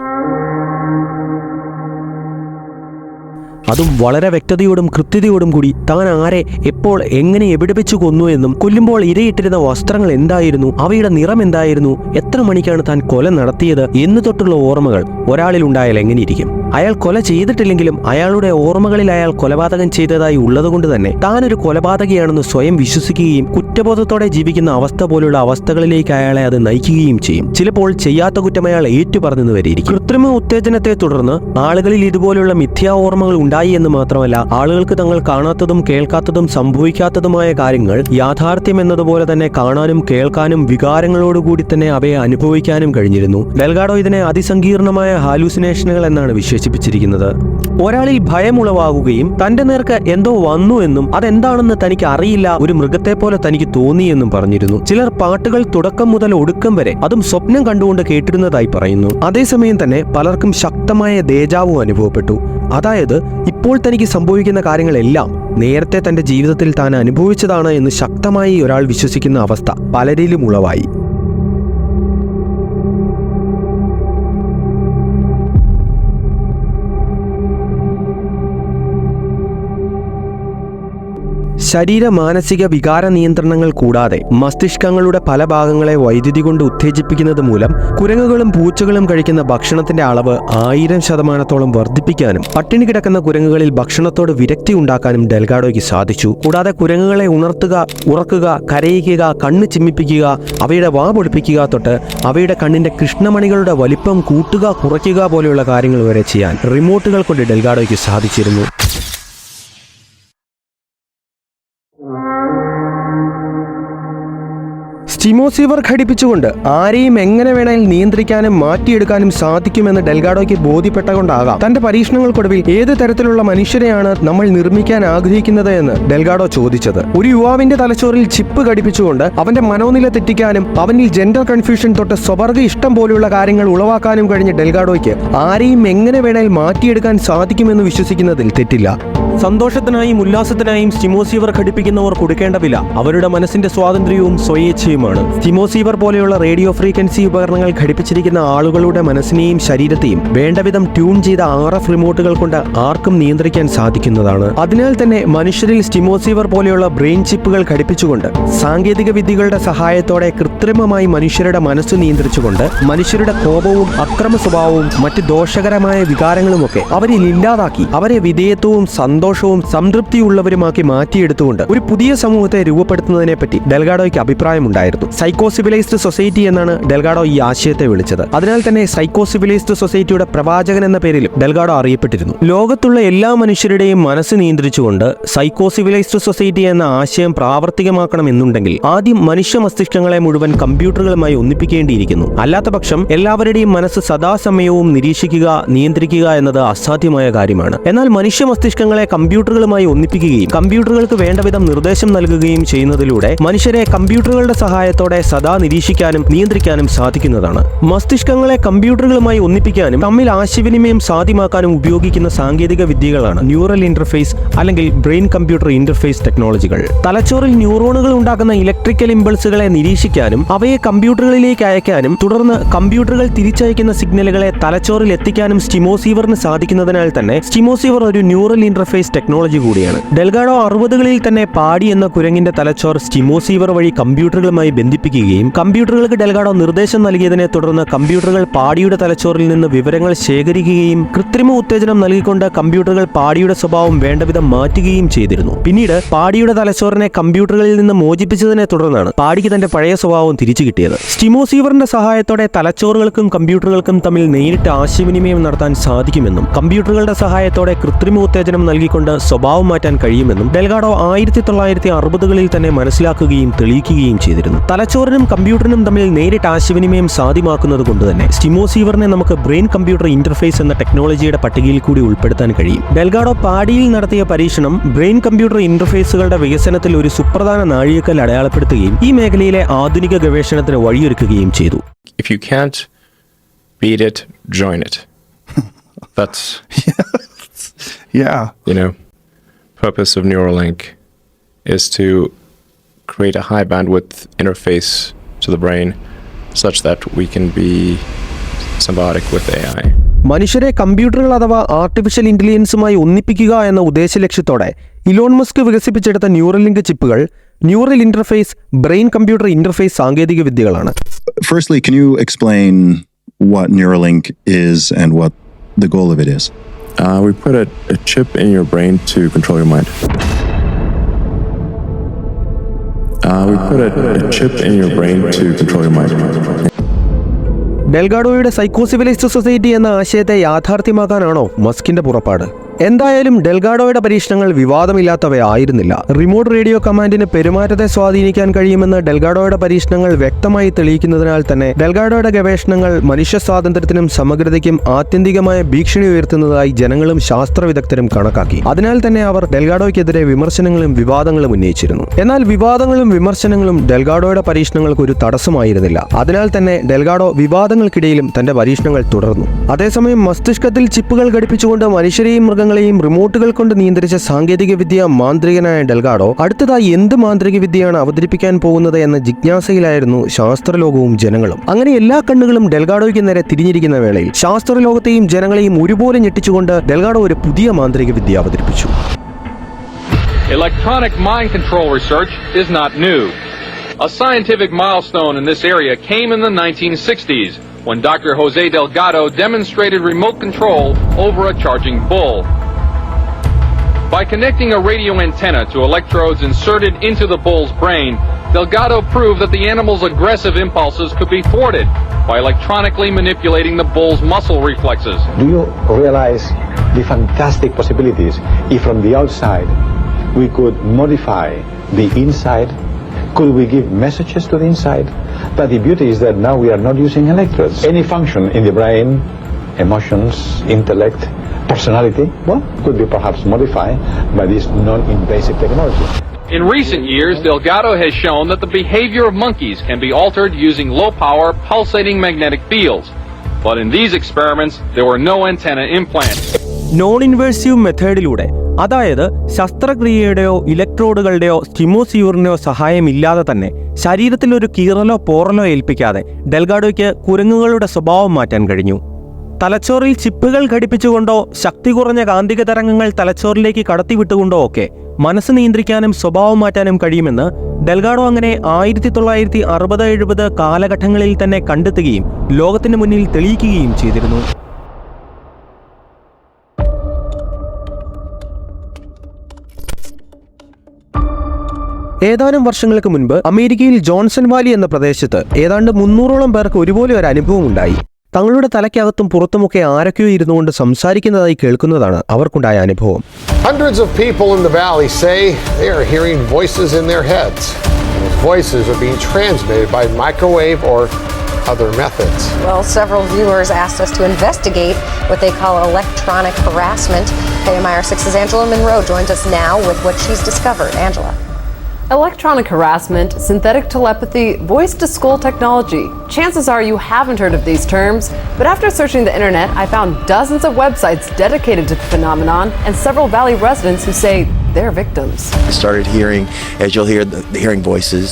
അതും വളരെ വ്യക്തതയോടും കൃത്യതയോടും കൂടി താൻ ആരെ എപ്പോൾ എങ്ങനെ എവിടെ വെച്ച് കൊന്നു എന്നും കൊല്ലുമ്പോൾ ഇരയിട്ടിരുന്ന വസ്ത്രങ്ങൾ എന്തായിരുന്നു, അവയുടെ നിറം എന്തായിരുന്നു, എത്ര മണിക്കാണ് താൻ കൊല നടത്തിയത് എന്ന് തൊട്ടുള്ള ഓർമ്മകൾ ഒരാളിൽ ഉണ്ടായാൽ എങ്ങനെയിരിക്കും? അയാൾ കൊല ചെയ്തിട്ടില്ലെങ്കിലും അയാളുടെ ഓർമ്മകളിൽ അയാൾ കൊലപാതകം ചെയ്തതായി ഉള്ളതുകൊണ്ട് തന്നെ താനൊരു കൊലപാതകയാണെന്ന് സ്വയം വിശ്വസിക്കുകയും കുറ്റബോധത്തോടെ ജീവിക്കുന്ന അവസ്ഥ പോലുള്ള അവസ്ഥകളിലേക്ക് അയാളെ അത് നയിക്കുകയും ചെയ്യും. ചിലപ്പോൾ ചെയ്യാത്ത കുറ്റം അയാൾ ഏറ്റുപറഞ്ഞെന്ന് വരെയിരിക്കും. കൃത്രിമ ഉത്തേജനത്തെ തുടർന്ന് ആളുകളിൽ ഇതുപോലുള്ള മിഥ്യാ ഓർമ്മകൾ ഉണ്ടായി എന്ന് മാത്രമല്ല, ആളുകൾക്ക് തങ്ങൾ കാണാത്തതും കേൾക്കാത്തതും സംഭവിക്കാത്തതുമായ കാര്യങ്ങൾ യാഥാർത്ഥ്യം എന്നതുപോലെ തന്നെ കാണാനും കേൾക്കാനും വികാരങ്ങളോടുകൂടി തന്നെ അവയെ അനുഭവിക്കാനും കഴിഞ്ഞിരുന്നു. ഡെൽഗാഡോ ഇതിനെ അതിസങ്കീർണമായ ഹാലൂസിനേഷനുകൾ എന്നാണ് വിശേഷിപ്പിച്ചിരിക്കുന്നത്. ഒരാളിൽ ഭയമുളവാകുകയും തന്റെ നേർക്ക് എന്തോ വന്നു എന്നും അതെന്താണെന്ന് തനിക്ക് അറിയില്ല, ഒരു മൃഗത്തെ പോലെ തനിക്ക് തോന്നിയെന്നും പറഞ്ഞിരുന്നു. ചിലർ പാട്ടുകൾ തുടക്കം മുതൽ ഒടുക്കം വരെ അതും സ്വപ്നം കണ്ടുകൊണ്ട് കേട്ടിരുന്നതായി പറയുന്നു. അതേസമയം തന്നെ പലർക്കും ശക്തമായ ദേജാവു അനുഭവപ്പെട്ടു. അതായത് ഇപ്പോൾ തനിക്ക് സംഭവിക്കുന്ന കാര്യങ്ങളെല്ലാം നേരത്തെ തന്റെ ജീവിതത്തിൽ താൻ അനുഭവിച്ചതാണ് എന്ന് ശക്തമായി ഒരാൾ വിശ്വസിക്കുന്ന അവസ്ഥ പലരിലും ഉളവായി. ശരീര മാനസിക വികാര നിയന്ത്രണങ്ങൾ കൂടാതെ മസ്തിഷ്കങ്ങളുടെ പല ഭാഗങ്ങളെ വൈദ്യുതി കൊണ്ട് ഉത്തേജിപ്പിക്കുന്നത് മൂലം കുരങ്ങുകളും പൂച്ചകളും കഴിക്കുന്ന ഭക്ഷണത്തിന്റെ അളവ് 1000% വർദ്ധിപ്പിക്കാനും പട്ടിണി കിടക്കുന്ന കുരങ്ങുകളിൽ ഭക്ഷണത്തോട് വിരക്തി ഉണ്ടാക്കാനും ഡെൽഗാഡോയ്ക്ക് സാധിച്ചു. കൂടാതെ കുരങ്ങുകളെ ഉണർത്തുക, ഉറക്കുക, കരയിക്കുക, കണ്ണ് ചിമ്മിപ്പിക്കുക, അവയുടെ വാ പൊളിപ്പിക്കുക തൊട്ട് അവയുടെ കണ്ണിന്റെ കൃഷ്ണമണികളുടെ വലിപ്പം കൂട്ടുക, കുറയ്ക്കുക പോലെയുള്ള കാര്യങ്ങൾ വരെ ചെയ്യാൻ റിമോട്ടുകൾ കൊണ്ട് ഡെൽഗാഡോയ്ക്ക് സാധിച്ചിരുന്നു. സ്റ്റിമോസീവർ ഘടിപ്പിച്ചുകൊണ്ട് ആരെയും എങ്ങനെ വേണമെങ്കിൽ നിയന്ത്രിക്കാനും മാറ്റിയെടുക്കാനും സാധിക്കുമെന്ന് ഡെൽഗാഡോയ്ക്ക് ബോധ്യപ്പെട്ടുകൊണ്ടാകാം തന്റെ പരീക്ഷണങ്ങൾക്കൊടുവിൽ ഏത് തരത്തിലുള്ള മനുഷ്യരെയാണ് നമ്മൾ നിർമ്മിക്കാൻ ആഗ്രഹിക്കുന്നത് എന്ന് ഡെൽഗാഡോ ചോദിച്ചത്. ഒരു യുവാവിന്റെ തലച്ചോറിൽ ചിപ്പ് ഘടിപ്പിച്ചുകൊണ്ട് അവന്റെ മനോനില തെറ്റിക്കാനും അവനിൽ ജെൻഡർ കൺഫ്യൂഷൻ തൊട്ട് സ്വവർഗ ഇഷ്ടം പോലെയുള്ള കാര്യങ്ങൾ ഉളവാക്കാനും കഴിഞ്ഞ ഡെൽഗാഡോയ്ക്ക് ആരെയും എങ്ങനെ വേണമെങ്കിൽ മാറ്റിയെടുക്കാൻ സാധിക്കുമെന്ന് വിശ്വസിക്കുന്നതിൽ തെറ്റില്ല. സന്തോഷത്തിനായും ഉല്ലാസത്തിനായും സ്റ്റിമോസീവർ ഘടിപ്പിക്കുന്നവർ കൊടുക്കേണ്ട വില അവരുടെ മനസ്സിന്റെ സ്വാതന്ത്ര്യവും സ്വയേച്ഛയുമാണ്. സ്റ്റിമോസീവർ പോലെയുള്ള റേഡിയോ ഫ്രീക്വൻസി ഉപകരണങ്ങൾ ഘടിപ്പിച്ചിരിക്കുന്ന ആളുകളുടെ മനസ്സിനെയും ശരീരത്തെയും വേണ്ടവിധം ട്യൂൺ ചെയ്ത RF റിമോട്ടുകൾ കൊണ്ട് ആർക്കും നിയന്ത്രിക്കാൻ സാധിക്കുന്നതാണ്. അതിനാൽ തന്നെ മനുഷ്യരിൽ സ്റ്റിമോസീവർ പോലെയുള്ള ബ്രെയിൻ ചിപ്പുകൾ ഘടിപ്പിച്ചുകൊണ്ട് സാങ്കേതിക വിദ്യകളുടെ സഹായത്തോടെ കൃത്രിമമായി മനുഷ്യരുടെ മനസ്സ് നിയന്ത്രിച്ചുകൊണ്ട് മനുഷ്യരുടെ കോപവും അക്രമ സ്വഭാവവും മറ്റ് ദോഷകരമായ വികാരങ്ങളുമൊക്കെ അവരിൽ ഇല്ലാതാക്കി അവരെ വിധേയത്വവും സന്തോഷവും സംതൃപ്തിയുള്ളവരുമാക്കി മാറ്റിയെടുത്തുകൊണ്ട് ഒരു പുതിയ സമൂഹത്തെ രൂപപ്പെടുത്തുന്നതിനെപ്പറ്റി ഡെൽഗാഡോയ്ക്ക് അഭിപ്രായമുണ്ടായിരുന്നു. സൈക്കോ സിവിലൈസ്ഡ് സൊസൈറ്റി എന്നാണ് ഡെൽഗാഡോ ഈ ആശയത്തെ വിളിച്ചത്. അതിനാൽ തന്നെ സൈക്കോ സിവിലൈസ്ഡ് സൊസൈറ്റിയുടെ പ്രവാചകൻ എന്ന പേരിലും ഡെൽഗാഡോ അറിയപ്പെട്ടിരുന്നു. ലോകത്തുള്ള എല്ലാ മനുഷ്യരുടെയും മനസ്സ് നിയന്ത്രിച്ചുകൊണ്ട് സൈക്കോ സിവിലൈസ്ഡ് സൊസൈറ്റി എന്ന ആശയം പ്രാവർത്തികമാക്കണമെന്നുണ്ടെങ്കിൽ ആദ്യം മനുഷ്യ മസ്തിഷ്കങ്ങളെ മുഴുവൻ കമ്പ്യൂട്ടറുകളുമായി ഒന്നിപ്പിക്കേണ്ടിയിരിക്കുന്നു. അല്ലാത്തപക്ഷം എല്ലാവരുടെയും മനസ്സ് സദാസമയവും നിരീക്ഷിക്കുക, നിയന്ത്രിക്കുക എന്നത് അസാധ്യമായ കാര്യമാണ്. എന്നാൽ മനുഷ്യ മസ്തിഷ്കങ്ങളെ കമ്പ്യൂട്ടറുകളുമായി ഒന്നിപ്പിക്കുകയും കമ്പ്യൂട്ടറുകൾക്ക് വേണ്ടവിധം നിർദ്ദേശം നൽകുകയും ചെയ്യുന്നതിലൂടെ മനുഷ്യരെ കമ്പ്യൂട്ടറുകളുടെ സഹായത്തോടെ സദാ നിരീക്ഷിക്കാനും നിയന്ത്രിക്കാനും സാധിക്കുന്നതാണ്. മസ്തിഷ്കങ്ങളെ കമ്പ്യൂട്ടറുകളുമായി ഒന്നിപ്പിക്കാനും തമ്മിൽ ആശയവിനിമയം സാധ്യമാക്കാനും ഉപയോഗിക്കുന്ന സാങ്കേതിക വിദ്യകളാണ് ന്യൂറൽ ഇന്റർഫേസ് അല്ലെങ്കിൽ ബ്രെയിൻ കമ്പ്യൂട്ടർ ഇന്റർഫേസ് ടെക്നോളജികൾ. തലച്ചോറിൽ ന്യൂറോണുകൾ ഉണ്ടാക്കുന്ന ഇലക്ട്രിക്കൽ ഇമ്പൾസുകളെ നിരീക്ഷിക്കാനും അവയെ കമ്പ്യൂട്ടറുകളിലേക്ക് അയക്കാനും തുടർന്ന് കമ്പ്യൂട്ടറുകൾ തിരിച്ചയക്കുന്ന സിഗ്നലുകളെ തലച്ചോറിൽ എത്തിക്കാനും സ്റ്റിമോസീവറിന് സാധിക്കുന്നതിനാൽ തന്നെ സ്റ്റിമോസീവർ ഒരു ന്യൂറൽ ഇന്റർഫേസ് ടെക്നോളജി കൂടിയാണ്. ഡെൽഗാഡോ 60കളിൽ തന്നെ പാടി എന്ന കുരങ്ങിന്റെ തലച്ചോർ സ്റ്റിമോസീവർ വഴി കമ്പ്യൂട്ടറുകളുമായി ബന്ധിപ്പിക്കുകയും കമ്പ്യൂട്ടറുകൾക്ക് ഡെൽഗാഡോ നിർദ്ദേശം നൽകിയതിനെ തുടർന്ന് കമ്പ്യൂട്ടറുകൾ പാടിയുടെ തലച്ചോറിൽ നിന്ന് വിവരങ്ങൾ ശേഖരിക്കുകയും കൃത്രിമ ഉത്തേജനം നൽകിക്കൊണ്ട് കമ്പ്യൂട്ടറുകൾ പാടിയുടെ സ്വഭാവം വേണ്ടവിധം മാറ്റുകയും ചെയ്തിരുന്നു. പിന്നീട് പാടിയുടെ തലച്ചോറിനെ കമ്പ്യൂട്ടറുകളിൽ നിന്ന് മോചിപ്പിച്ചതിനെ തുടർന്നാണ് പാടിക്ക് തന്റെ പഴയ സ്വഭാവം തിരിച്ചു കിട്ടിയത്. സ്റ്റിമോസീവറിന്റെ സഹായത്തോടെ തലച്ചോറുകൾക്കും കമ്പ്യൂട്ടറുകൾക്കും തമ്മിൽ നേരിട്ട് ആശയവിനിമയം നടത്താൻ സാധിക്കുമെന്നും കമ്പ്യൂട്ടറുകളുടെ സഹായത്തോടെ കൃത്രിമ ഉത്തേജനം നൽകിക്കൊണ്ട് സ്വഭാവം മാറ്റാൻ കഴിയുമെന്നും ഡെൽഗാഡോ 1960കളിൽ തന്നെ മനസ്സിലാക്കുകയും തെളിയിക്കുകയും ചെയ്തിരുന്നു. തലച്ചോറിനും കമ്പ്യൂട്ടറിനും തമ്മിൽ നേരിട്ട് ആശയവിനിമയം സാധ്യമാക്കുന്നത് കൊണ്ട് തന്നെ സ്റ്റിമോസീവറിനെ നമുക്ക് ബ്രെയിൻ കമ്പ്യൂട്ടർ ഇന്റർഫേസ് എന്ന ടെക്നോളജിയുടെ പട്ടികയിൽ കൂടി ഉൾപ്പെടുത്താൻ കഴിയും. ഡെൽഗാഡോ പാടിയിൽ നടത്തിയ പരീക്ഷണം ബ്രെയിൻ കമ്പ്യൂട്ടർ ഇന്റർഫേസുകളുടെ വികസനത്തിൽ ഒരു സുപ്രധാന നാഴികക്കൽ അടയാളപ്പെടുത്തുകയും ഈ മേഖലയിലെ ആധുനിക ഗവേഷണത്തിന് വഴിയൊരുക്കുകയും ചെയ്തു. If you can't beat it, join it. That's Yeah. Purpose of Neuralink is to create a high bandwidth interface to the brain such that we can be symbiotic with AI. മനുഷ്യരെ കമ്പ്യൂട്ടറുകൾ അഥവാ ആർട്ടിഫിഷ്യൽ ഇന്റലിജൻസുമായി ഒന്നിപ്പിക്കുക എന്ന ഉദ്ദേശ ലക്ഷ്യത്തോടെ Elon Musk വികസിപ്പിച്ചെടുത്ത Neuralink ചിപ്പുകൾ neural interface brain computer interface സാങ്കേതിക വിദ്യകളാണ്. Firstly, can you explain what Neuralink is and what the goal of it is? We put a chip in your brain to control your mind. We put a chip in your brain to control your mind. ഡെൽഗാഡോയുടെ psychocivilized society എന്ന ആശയത്തെ യാഥാർത്ഥ്യമാക്കാനാണോ മസ്കിന്റെ പുറപ്പാട്? എന്തായാലും ഡെൽഗാഡോയുടെ പരീക്ഷണങ്ങൾ വിവാദമില്ലാത്തവയായിരുന്നില്ല. Remote radio കമാൻഡിന് പെരുമാറ്റത്തെ സ്വാധീനിക്കാൻ കഴിയുമെന്ന് ഡെൽഗാഡോയുടെ പരീക്ഷണങ്ങൾ വ്യക്തമായി തെളിയിക്കുന്നതിനാൽ തന്നെ ഡെൽഗാഡോയുടെ ഗവേഷണങ്ങൾ മനുഷ്യ സ്വാതന്ത്ര്യത്തിനും സമഗ്രതയ്ക്കും ആത്യന്തികമായ ഭീഷണി ഉയർത്തുന്നതായി ജനങ്ങളും ശാസ്ത്ര വിദഗ്ധരും കണക്കാക്കി. അതിനാൽ തന്നെ അവർ ഡെൽഗാഡോയ്ക്കെതിരെ വിമർശനങ്ങളും വിവാദങ്ങളും ഉന്നയിച്ചിരുന്നു. എന്നാൽ വിവാദങ്ങളും വിമർശനങ്ങളും ഡെൽഗാഡോയുടെ പരീക്ഷണങ്ങൾക്ക് ഒരു തടസ്സമായിരുന്നില്ല. അതിനാൽ തന്നെ ഡെൽഗാഡോ വിവാദങ്ങൾക്കിടയിലും തന്റെ പരീക്ഷണങ്ങൾ തുടർന്നു. അതേസമയം മസ്തിഷ്കത്തിൽ ചിപ്പുകൾ ഘടിപ്പിച്ചുകൊണ്ട് മനുഷ്യരെയും മൃഗങ്ങളെയും റിമോട്ടുകൾ കൊണ്ട് നിയന്ത്രിച്ച സാങ്കേതിക വിദ്യ മാന്ത്രികനായ ഡെൽഗാഡോ അടുത്തതായി എന്ത് മാന്ത്രിക വിദ്യയാണ് അവതരിപ്പിക്കാൻ പോകുന്നത് എന്ന ജിജ്ഞാസയിലായിരുന്നു ശാസ്ത്രലോകവും ജനങ്ങളും. അങ്ങനെ എല്ലാ കണ്ണുകളും ഡെൽഗാഡോയ്ക്ക് നേരെ തിരിഞ്ഞിരിക്കുന്ന വേളയിൽ ശാസ്ത്രലോകത്തെയും ജനങ്ങളെയും ഒരുപോലെ ഞെട്ടിച്ചുകൊണ്ട് ഡെൽഗാഡോ ഒരു പുതിയ മാന്ത്രിക വിദ്യ അവതരിപ്പിച്ചു. Electronic mind control research is not new. A scientific milestone in this area came in the 1960s when Dr. Jose Delgado demonstrated remote control over a charging bull. By connecting a radio antenna to electrodes inserted into the bull's brain, Delgado proved that the animal's aggressive impulses could be thwarted by electronically manipulating the bull's muscle reflexes. Do you realize the fantastic possibilities if from the outside we could modify the inside? Could we give messages to the inside? But the beauty is that now we are not using electrodes. Any function in the brain, emotions, intellect, personality, well, could be perhaps modified by this non-invasive technology. In recent years, Delgado has shown that the behavior of monkeys can be altered using low-power, pulsating magnetic fields. But in these experiments, there were no antenna implants. Non invasive മെത്തേഡിലൂടെ, അതായത് ശസ്ത്രക്രിയയുടെയോ ഇലക്ട്രോഡുകളുടെയോ സ്റ്റിമോസിയൂറിന്റെയോ സഹായമില്ലാതെ തന്നെ ശരീരത്തിലൊരു കീറലോ പോറലോ ഏൽപ്പിക്കാതെ ഡെൽഗാഡോയ്ക്ക് കുരങ്ങുകളുടെ സ്വഭാവം മാറ്റാൻ കഴിഞ്ഞു. തലച്ചോറിൽ ചിപ്പുകൾ ഘടിപ്പിച്ചുകൊണ്ടോ ശക്തി കുറഞ്ഞ കാന്തിക തരംഗങ്ങൾ തലച്ചോറിലേക്ക് കടത്തിവിട്ടുകൊണ്ടോ ഒക്കെ മനസ്സ് നിയന്ത്രിക്കാനും സ്വഭാവം മാറ്റാനും കഴിയുമെന്ന് ഡെൽഗാഡോ അങ്ങനെ 1960-70 കാലഘട്ടങ്ങളിൽ തന്നെ കണ്ടെത്തുകയും ലോകത്തിന് മുന്നിൽ തെളിയിക്കുകയും ചെയ്തിരുന്നു. ഏതാനും വർഷങ്ങൾക്ക് മുൻപ് അമേരിക്കയിൽ ജോൺസൺ വാലി എന്ന പ്രദേശത്ത് ഏതാണ്ട് 300ഓളം പേർക്ക് ഒരുപോലെ ഒരു അനുഭവം ഉണ്ടായി. തങ്ങളുടെ തലയ്ക്കകത്തും പുറത്തുമൊക്കെ ആരൊക്കെയോ ഇരുന്നുകൊണ്ട് സംസാരിക്കുന്നതായി കേൾക്കുന്നതാണ് അവർക്കുണ്ടായ അനുഭവം. Hundreds of people in the valley say they are hearing voices in their heads. Those voices are being transmitted by microwave or other methods. Well, several viewers asked us to investigate what they call electronic harassment. KMIR 6's Angela Monroe joins us now with what she's discovered. Angela. Electronic harassment, synthetic telepathy, voice-to-skull technology. Chances are you haven't heard of these terms, but after searching the internet, I found dozens of websites dedicated to the phenomenon and several Valley residents who say they're victims. I started hearing, as you'll hear, hearing voices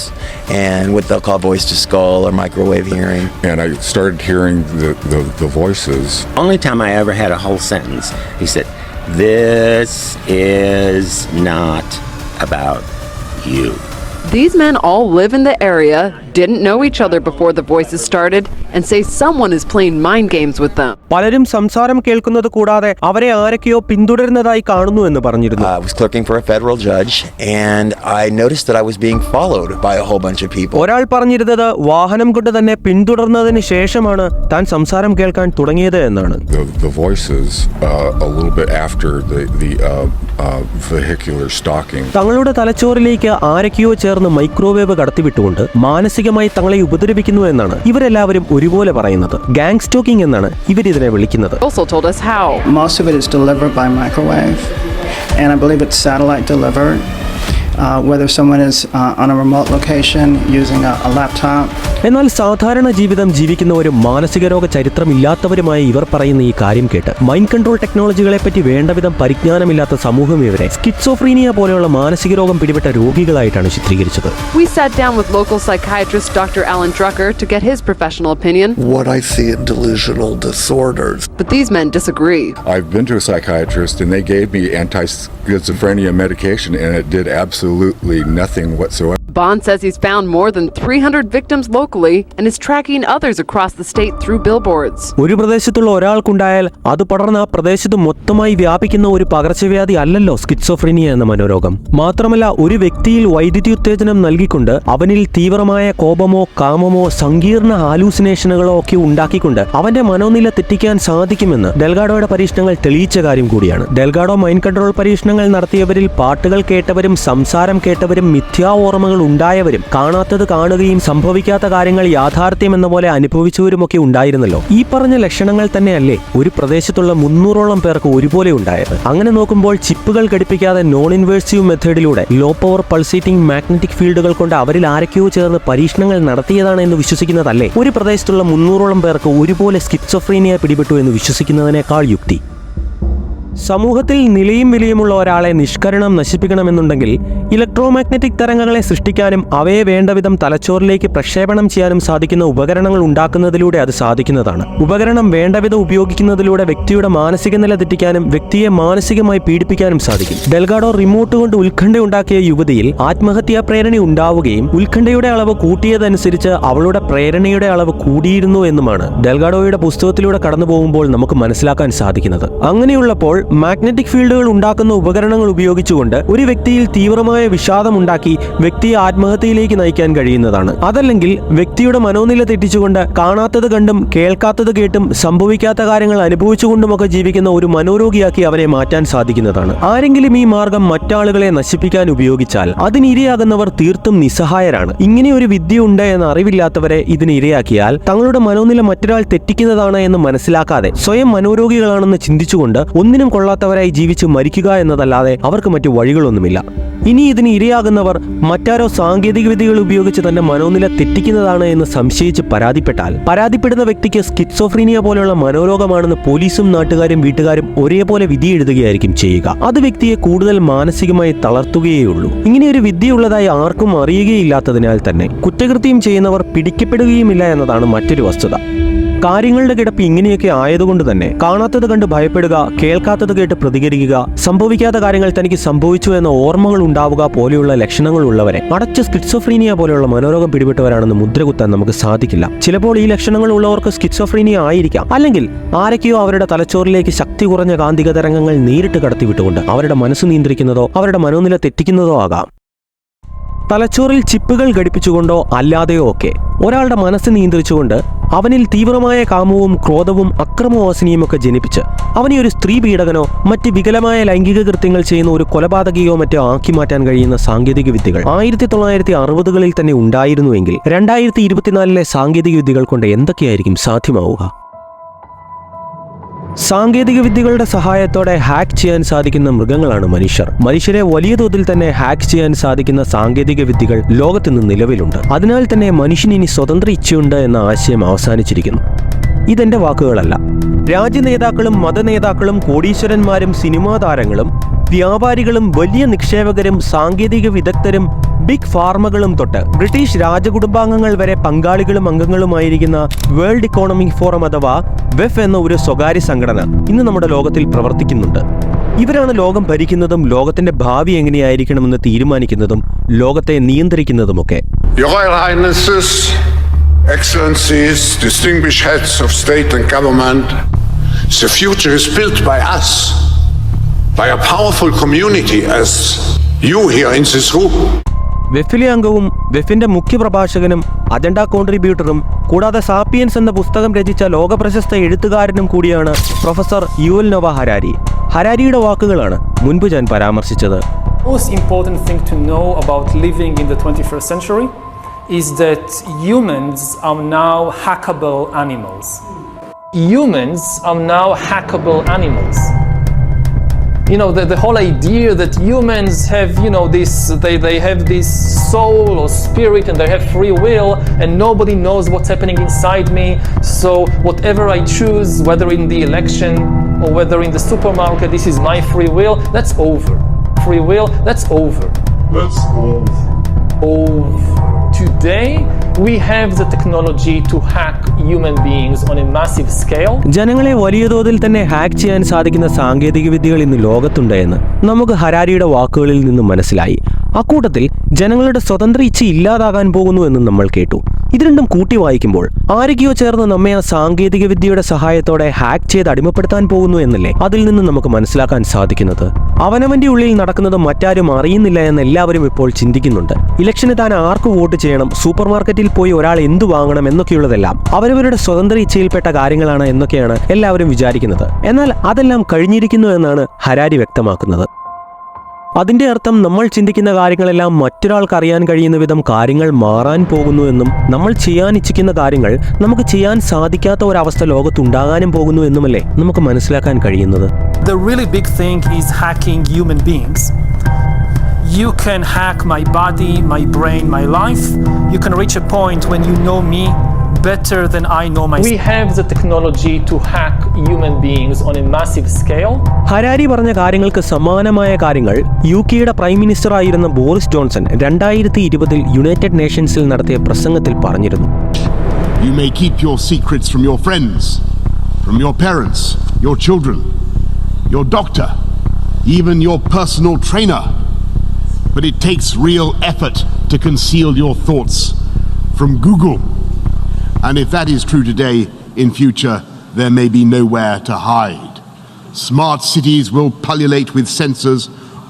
and what they'll call voice-to-skull or microwave hearing. And I started hearing the voices. Only time I ever had a whole sentence, he said, "This is not about you." These men all live in the area, didn't know each other before the voices started, and say someone is playing mind games with them. പലരും സംസാരം കേൾക്കുന്നത് കൂടാതെ അവരെ ആരൊക്കെയോ പിന്തുടരുന്നതായി കാണുന്നു എന്ന് പറഞ്ഞിരുന്നു. I was clerking for a federal judge and I noticed that I was being followed by a whole bunch of people. ഒരാൾ പറഞ്ഞിരുന്നത് വാഹനം കൊണ്ട് തന്നെ പിന്തുടർന്നതിന് ശേഷമാണ് താൻ സംസാരം കേൾക്കാൻ തുടങ്ങിയത് എന്നാണ്. The voices a little bit after the vehicular stalking. തങ്ങളുടെ തലച്ചോറിലേക്ക് ആരൊക്കെയോ ചേർന്ന് മൈക്രോവേവ് കടത്തിവിട്ടുകൊണ്ട് മാനസികമായി തങ്ങളെ ഉപദ്രവിക്കുന്നു എന്നാണ് ഇവരെല്ലാവരും ഒരുപോലെ പറയുന്നത്. ഗാങ് സ്റ്റോക്കിംഗ് എന്നാണ് ഇവരിതിനെ വിളിക്കുന്നത്. Also told us how. Most of it is delivered by microwave, and I believe it's satellite delivered. Whether someone is on a remote location using a laptop. എന്നാൽ സാധാരണ ജീവിതം ജീവിക്കുന്നവരും മാനസിക രോഗ ചരിത്രമില്ലാത്തവരുമായി ഇവർ പറയുന്ന ഈ കാര്യം കേട്ട് മൈൻഡ് കൺട്രോൾ ടെക്നോളജികളെ പറ്റി വേണ്ടവിധം പരിജ്ഞാനമില്ലാത്ത സമൂഹം ഇവരെ സ്കിറ്റ്സോഫ്രീനിയ പോലെയുള്ള മാനസിക രോഗം പിടിപെട്ട രോഗികളായിട്ടാണ് ചിത്രീകരിച്ചത്. We sat down with local psychiatrist Dr. Alan Drucker to get his professional opinion. What I see in delusional disorders. But these men disagree. I've been to a psychiatrist and they gave me anti-schizophrenia medication and it did absolutely nothing whatsoever. Bond says he's found more than 300 victims locally and is tracking others across the state through billboards. ഒരു പ്രദേശത്തുള്ള ഒരാൾക്കുണ്ടായാൽ അത് പടർന്ന് ആ പ്രദേശത്ത് മൊത്തമായി വ്യാപിക്കുന്ന ഒരു പകർച്ചവ്യാധി അല്ലല്ലോ സ്കിറ്റ്സോഫ്രീനിയ എന്ന മനോരോഗം. മാത്രമല്ല ഒരു വ്യക്തിയിൽ വൈദ്യുതി ഉത്തേജനം നൽകിക്കൊണ്ട് അവനിൽ തീവ്രമായ കോപമോ കാമമോ സങ്കീർണ ഹാലൂസിനേഷനുകളോ ഒക്കെ ഉണ്ടാക്കിക്കൊണ്ട് അവന്റെ മനോനില തെറ്റിക്കാൻ സാധിക്കുമെന്ന് ഡെൽഗാഡോയുടെ പരീക്ഷണങ്ങൾ തെളിയിച്ച കാര്യം കൂടിയാണ്. ഡെൽഗാഡോ മൈൻഡ് കൺട്രോൾ പരീക്ഷണങ്ങൾ നടത്തിയവരിൽ പാട്ടുകൾ കേട്ടവരും സംസാരം കേട്ടവരും മിഥ്യാ ഓർമ്മകൾ ഉണ്ടായവരും കാണാത്തത് കാണുകയും സംഭവിക്കാത്ത കാര്യങ്ങൾ യാഥാർത്ഥ്യം എന്ന പോലെ അനുഭവിച്ചവരുമൊക്കെ ഉണ്ടായിരുന്നല്ലോ. ഈ പറഞ്ഞ ലക്ഷണങ്ങൾ തന്നെയല്ലേ ഒരു പ്രദേശത്തുള്ള 300ഓളം പേർക്ക് ഒരുപോലെ ഉണ്ടായത്. അങ്ങനെ നോക്കുമ്പോൾ ചിപ്പുകൾ ഘടിപ്പിക്കാതെ നോൺ ഇൻവേഴ്സീവ് മെത്തേഡിലൂടെ ലോ പവർ പൾസേറ്റിംഗ് മാഗ്നറ്റിക് ഫീൽഡുകൾ കൊണ്ട് അവരിൽ ആരൊക്കെയോ ചേർന്ന് പരീക്ഷണങ്ങൾ നടത്തിയതാണ് എന്ന് വിശ്വസിക്കുന്നതല്ലേ ഒരു പ്രദേശത്തുള്ള 300ഓളം പേർക്ക് ഒരുപോലെ സ്കിറ്റ്സോഫ്രീനിയ പിടിപെട്ടു എന്ന് വിശ്വസിക്കുന്നതിനേക്കാൾ യുക്തി. സമൂഹത്തിൽ നിലയും വിലയുമുള്ള ഒരാളെ നിഷ്കരണം നശിപ്പിക്കണമെന്നുണ്ടെങ്കിൽ ഇലക്ട്രോമാഗ്നറ്റിക് തരംഗങ്ങളെ സൃഷ്ടിക്കാനും അവയെ വേണ്ടവിധം തലച്ചോറിലേക്ക് പ്രക്ഷേപണം ചെയ്യാനും സാധിക്കുന്ന ഉപകരണങ്ങൾ ഉണ്ടാക്കുന്നതിലൂടെ അത് സാധിക്കുന്നതാണ്. ഉപകരണം വേണ്ടവിധം ഉപയോഗിക്കുന്നതിലൂടെ വ്യക്തിയുടെ മാനസിക നില തെറ്റിക്കാനും വ്യക്തിയെ മാനസികമായി പീഡിപ്പിക്കാനും സാധിക്കും. ഡെൽഗാഡോ റിമോട്ട് കൊണ്ട് ഉത്കണ്ഠയുണ്ടാക്കിയ യുവതിയിൽ ആത്മഹത്യാ പ്രേരണ ഉണ്ടാവുകയും ഉത്കണ്ഠയുടെ അളവ് കൂട്ടിയതനുസരിച്ച് അവളുടെ പ്രേരണയുടെ അളവ് കൂടിയിരുന്നു എന്നുമാണ് ഡെൽഗാഡോയുടെ പുസ്തകത്തിലൂടെ കടന്നു പോകുമ്പോൾ നമുക്ക് മനസ്സിലാക്കാൻ സാധിക്കുന്നത്. അങ്ങനെയുള്ളപ്പോൾ മാഗ്നറ്റിക് ഫീൽഡുകൾ ഉണ്ടാക്കുന്ന ഉപകരണങ്ങൾ ഉപയോഗിച്ചുകൊണ്ട് ഒരു വ്യക്തിയിൽ തീവ്രമായ വിഷാദം ഉണ്ടാക്കി വ്യക്തിയെ ആത്മഹത്യയിലേക്ക് നയിക്കാൻ കഴിയുന്നതാണ്. അതല്ലെങ്കിൽ വ്യക്തിയുടെ മനോനില തെറ്റിച്ചുകൊണ്ട് കാണാത്തത് കണ്ടും കേൾക്കാത്തത് കേട്ടും സംഭവിക്കാത്ത കാര്യങ്ങൾ അനുഭവിച്ചുകൊണ്ടുമൊക്കെ ജീവിക്കുന്ന ഒരു മനോരോഗിയാക്കി അവനെ മാറ്റാൻ സാധിക്കുന്നതാണ്. ആരെങ്കിലും ഈ മാർഗം മറ്റാളുകളെ നശിപ്പിക്കാൻ ഉപയോഗിച്ചാൽ അതിനിരയാകുന്നവർ തീർത്തും നിസ്സഹായരാണ്. ഇങ്ങനെ ഒരു വിദ്യ ഉണ്ട് എന്ന അറിവില്ലാത്തവരെ ഇതിന് ഇരയാക്കിയാൽ തങ്ങളുടെ മനോനില മറ്റൊരാൾ തെറ്റിക്കുന്നതാണ് എന്ന് മനസ്സിലാക്കാതെ സ്വയം മനോരോഗികളാണെന്ന് ചിന്തിച്ചുകൊണ്ട് ഒന്നിനും കൊള്ളാത്തവരായി ജീവിച്ച് മരിക്കുക എന്നതല്ലാതെ അവർക്ക് മറ്റു വഴികളൊന്നുമില്ല. ഇനി ഇതിന് ഇരയാകുന്നവർ മറ്റാരോ സാങ്കേതിക വിദ്യകൾ ഉപയോഗിച്ച് തന്റെ മനോനില തെറ്റിക്കുന്നതാണ് എന്ന് സംശയിച്ച് പരാതിപ്പെടുന്ന വ്യക്തിക്ക് സ്കിറ്റ്സോഫ്രീനിയ പോലെയുള്ള മനോരോഗമാണെന്ന് പോലീസും നാട്ടുകാരും വീട്ടുകാരും ഒരേപോലെ വിധി എഴുതുകയായിരിക്കും ചെയ്യുക. അത് വ്യക്തിയെ കൂടുതൽ മാനസികമായി തളർത്തുകയുള്ളൂ. ഇങ്ങനെ ഒരു വിദ്യയുള്ളതായി ആർക്കും അറിയുകയില്ലാത്തതിനാൽ തന്നെ കുറ്റകൃത്യം ചെയ്യുന്നവർ പിടിക്കപ്പെടുകയുമില്ല എന്നതാണ് മറ്റൊരു വസ്തുത. കാര്യങ്ങളുടെ കിടപ്പ് ഇങ്ങനെയൊക്കെ ആയതുകൊണ്ട് തന്നെ കാണാത്തത് കണ്ട് ഭയപ്പെടുക, കേൾക്കാത്തത് കേട്ട് പ്രതികരിക്കുക, സംഭവിക്കാത്ത കാര്യങ്ങൾ തനിക്ക് സംഭവിച്ചു എന്ന ഓർമ്മകൾ ഉണ്ടാവുക പോലെയുള്ള ലക്ഷണങ്ങൾ ഉള്ളവരെ അടച്ച സ്കിറ്റ്സോഫ്രീനിയ പോലെയുള്ള മനോരോഗം പിടിപെട്ടവരാണെന്ന് മുദ്രകുത്താൻ നമുക്ക് സാധിക്കില്ല. ചിലപ്പോൾ ഈ ലക്ഷണങ്ങൾ ഉള്ളവർക്ക് സ്കിറ്റ്സോഫ്രീനിയ ആയിരിക്കാം. അല്ലെങ്കിൽ ആരൊക്കെയോ അവരുടെ തലച്ചോറിലേക്ക് ശക്തി കുറഞ്ഞ കാന്തിക തരംഗങ്ങൾ നേരിട്ട് കടത്തിവിട്ടുകൊണ്ട് അവരുടെ മനസ്സ് നിയന്ത്രിക്കുന്നതോ അവരുടെ മനോനില തെറ്റിക്കുന്നതോ ആകാം. തലച്ചോറിൽ ചിപ്പുകൾ ഘടിപ്പിച്ചുകൊണ്ടോ അല്ലാതെയോ ഒക്കെ ഒരാളുടെ മനസ്സ് നിയന്ത്രിച്ചുകൊണ്ട് അവനിൽ തീവ്രമായ കാമവും ക്രോധവും അക്രമവാസനയും ഒക്കെ ജനിപ്പിച്ച് അവനെ ഒരു സ്ത്രീ പീഡകനോ മറ്റ് വികലമായ ലൈംഗിക കൃത്യങ്ങൾ ചെയ്യുന്ന ഒരു കൊലപാതകയോ മറ്റോ ആക്കി മാറ്റാൻ കഴിയുന്ന സാങ്കേതിക വിദ്യകൾ 1960-കളിൽ തന്നെ ഉണ്ടായിരുന്നുവെങ്കിൽ 2024-ലെ സാങ്കേതിക വിദ്യകൾ കൊണ്ട് എന്തൊക്കെയായിരിക്കും സാധ്യമാവുക? സാങ്കേതിക വിദ്യകളുടെ സഹായത്തോടെ ഹാക്ക് ചെയ്യാൻ സാധിക്കുന്ന മൃഗങ്ങളാണ് മനുഷ്യർ. മനുഷ്യരെ വലിയ തോതിൽ തന്നെ ഹാക്ക് ചെയ്യാൻ സാധിക്കുന്ന സാങ്കേതിക വിദ്യകൾ ലോകത്തിന്ന് നിലവിലുണ്ട്. അതിനാൽ തന്നെ മനുഷ്യന് ഇനി സ്വതന്ത്ര ഇച്ഛയുണ്ട് എന്ന ആശയം അവസാനിച്ചിരിക്കുന്നു. ഇതെന്റെ വാക്കുകളല്ല. രാജ്യനേതാക്കളും മതനേതാക്കളും കോടീശ്വരന്മാരും സിനിമാ താരങ്ങളും വ്യാപാരികളും വലിയ നിക്ഷേപകരും സാങ്കേതിക വിദഗ്ധരും ബിഗ് ഫാർമകളും തൊട്ട് ബ്രിട്ടീഷ് രാജകുടുംബാംഗങ്ങൾ വരെ പങ്കാളികളും അംഗങ്ങളുമായിരിക്കുന്ന വേൾഡ് ഇക്കോണമിക് ഫോറം അഥവാ വെഫ് എന്ന ഒരു സ്വകാര്യ സംഘടന ഇന്ന് നമ്മുടെ ലോകത്തിൽ പ്രവർത്തിക്കുന്നുണ്ട്. ഇവരാണ് ലോകം ഭരിക്കുന്നതും ലോകത്തിന്റെ ഭാവി എങ്ങനെയായിരിക്കണമെന്ന് തീരുമാനിക്കുന്നതും ലോകത്തെ നിയന്ത്രിക്കുന്നതുമൊക്കെ. Your Royal Highnesses, Excellencies, distinguished heads of state and government, the future is built by us, by a powerful community as you here in this room. വെഫിലെ അംഗവും വെഫിന്റെ മുഖ്യപ്രഭാഷകനും അജണ്ട കോൺട്രിബ്യൂട്ടറും കൂടാതെ സാപ്പിയൻസ് എന്ന പുസ്തകം രചിച്ച ലോകപ്രശസ്ത എഴുത്തുകാരനും കൂടിയാണ് പ്രൊഫസർ യുവൽ നോവ ഹരാരി. ഹരാരിയുടെ വാക്കുകളാണ് മുൻപ് ഞാൻ പരാമർശിച്ചത്. Most important thing to know about living in the 21st century is that humans are now hackable animals. Humans are now hackable animals. You know, the whole idea that humans have, you know, they have this soul or spirit and they have free will and nobody knows what's happening inside me. So whatever I choose, whether in the election or whether in the supermarket, this is my free will, that's over. Free will, that's over. That's over. Today, we have the technology to hack human beings on a massive scale. ജനങ്ങളെ വലിയ തോതിൽ തന്നെ hack ചെയ്യാൻ സാധിക്കുന്ന സാങ്കേതിക വിദ്യകൾ ഇന്ന് ലോകത്തുണ്ട് എന്ന് നമുക്ക് ഹരാരിയുടെ വാക്കുകളിൽ നിന്നും മനസ്സിലായി. അക്കൂട്ടത്തിൽ ജനങ്ങളുടെ സ്വതന്ത്ര ഇച്ഛ ഇല്ലാതാകാൻ പോകുന്നു എന്നും നമ്മൾ കേട്ടു. ഇത് രണ്ടും കൂട്ടി വായിക്കുമ്പോൾ ആരൊക്കെയോ ചേർന്ന് നമ്മെ ആ സാങ്കേതിക വിദ്യയുടെ സഹായത്തോടെ ഹാക്ക് ചെയ്ത് അടിമപ്പെടുത്താൻ പോകുന്നു എന്നല്ലേ അതിൽ നിന്ന് നമുക്ക് മനസ്സിലാക്കാൻ സാധിക്കുന്നത്. അവനവന്റെ ഉള്ളിൽ നടക്കുന്നത് മറ്റാരും അറിയുന്നില്ല എന്ന് എല്ലാവരും ഇപ്പോൾ ചിന്തിക്കുന്നുണ്ട്. ഇലക്ഷന് താൻ ആർക്ക് വോട്ട് ചെയ്യണം, സൂപ്പർ മാർക്കറ്റിൽ പോയി ഒരാൾ എന്തു വാങ്ങണം എന്നൊക്കെയുള്ളതെല്ലാം അവരവരുടെ സ്വതന്ത്ര ഇച്ഛയിൽപ്പെട്ട കാര്യങ്ങളാണ് എന്നൊക്കെയാണ് എല്ലാവരും വിചാരിക്കുന്നത്. എന്നാൽ അതെല്ലാം കഴിഞ്ഞിരിക്കുന്നു എന്നാണ് ഹരാരി വ്യക്തമാക്കുന്നത്. അതിന്റെ അർത്ഥം നമ്മൾ ചിന്തിക്കുന്ന കാര്യങ്ങളെല്ലാം മറ്റൊരാൾക്ക് അറിയാൻ കഴിയുന്ന വിധം കാര്യങ്ങൾ മാറാൻ പോകുന്നു എന്നും നമ്മൾ ചെയ്യാൻ ഇച്ഛിക്കുന്ന കാര്യങ്ങൾ നമുക്ക് ചെയ്യാൻ സാധിക്കാത്ത ഒരവസ്ഥ ലോകത്തുണ്ടാകാനും പോകുന്നു എന്നുമല്ലേ നമുക്ക് മനസ്സിലാക്കാൻ കഴിയുന്നത്. The really big thing is hacking human beings. You can hack my body, my brain, my life. You can reach a point when you know me better than I know myself. We have the technology to hack human beings on a massive scale. Harari പറഞ്ഞ കാര്യങ്ങൾക്ക് സമാനമായ കാര്യങ്ങൾ UK-യുടെ prime minister ആയിരുന്ന Boris Johnson 2020 United നേഷൻസിൽ നടത്തിയ പ്രസംഗത്തിൽ പറഞ്ഞിരുന്നു. You may keep your secrets from your friends, from your parents, your children, your doctor, even your personal trainer. But it takes real effort to conceal your thoughts from Google. And if that is true today, in future, there may be nowhere to hide. Smart cities will pullulate with sensors,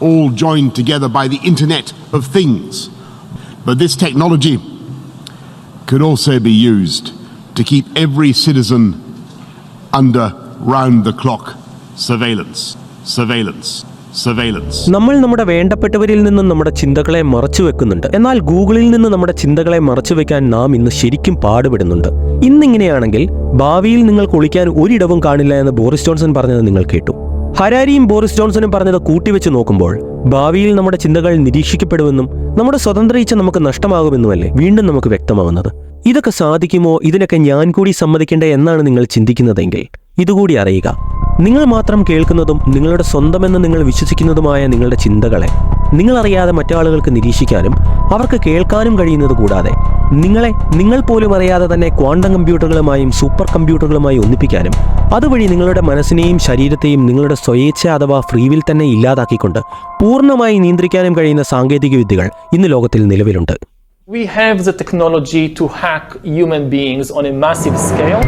all joined together by the Internet of Things. But this technology could also be used to keep every citizen under round-the-clock surveillance. നമ്മൾ നമ്മുടെ വേണ്ടപ്പെട്ടവരിൽ നിന്നും നമ്മുടെ ചിന്തകളെ മറച്ചു വെക്കുന്നുണ്ട്. എന്നാൽ ഗൂഗിളിൽ നിന്ന് നമ്മുടെ ചിന്തകളെ മറച്ചു വെക്കാൻ നാം ഇന്ന് ശരിക്കും പാടുപെടുന്നുണ്ട്. ഇന്നിങ്ങനെയാണെങ്കിൽ ഭാവിയിൽ നിങ്ങൾക്ക് ഒളിക്കാൻ ഒരിടവും കാണില്ല എന്ന് ബോറിസ് ജോൺസൺ പറഞ്ഞത് നിങ്ങൾ കേട്ടു. ഹരാരിയും ബോറിസ് ജോൺസണും പറഞ്ഞത് കൂട്ടിവെച്ച് നോക്കുമ്പോൾ ഭാവിയിൽ നമ്മുടെ ചിന്തകൾ നിരീക്ഷിക്കപ്പെടുമെന്നും നമ്മുടെ സ്വതന്ത്ര ഇച്ഛ നമുക്ക് നഷ്ടമാകുമെന്നുമല്ലേ വീണ്ടും നമുക്ക് വ്യക്തമാവുന്നത്. ഇതൊക്കെ സാധിക്കുമോ, ഇതിനൊക്കെ ഞാൻ കൂടി സമ്മതിക്കേണ്ടേ എന്നാണ് നിങ്ങൾ ചിന്തിക്കുന്നതെങ്കിൽ ഇതുകൂടി അറിയുക. നിങ്ങൾ മാത്രം കേൾക്കുന്നതും നിങ്ങളുടെ സ്വന്തമെന്ന് നിങ്ങൾ വിശ്വസിക്കുന്നതുമായ നിങ്ങളുടെ ചിന്തകളെ നിങ്ങളറിയാതെ മറ്റാളുകൾക്ക് നിരീക്ഷിക്കാനും അവർക്ക് കേൾക്കാനും കഴിയുന്നത് കൂടാതെ നിങ്ങൾ പോലും അറിയാതെ തന്നെ ക്വാണ്ടം കമ്പ്യൂട്ടറുകളുമായും സൂപ്പർ കമ്പ്യൂട്ടറുകളുമായി ഒന്നിപ്പിക്കാനും അതുവഴി നിങ്ങളുടെ മനസ്സിനെയും ശരീരത്തെയും നിങ്ങളുടെ സ്വയേച്ഛ അഥവാ ഫ്രീവിൽ തന്നെ ഇല്ലാതാക്കിക്കൊണ്ട് പൂർണ്ണമായി നിയന്ത്രിക്കാനും കഴിയുന്ന സാങ്കേതിക വിദ്യകൾ ഇന്ന് ലോകത്തിൽ നിലവിലുണ്ട്. We have the technology to hack human beings on a massive scale.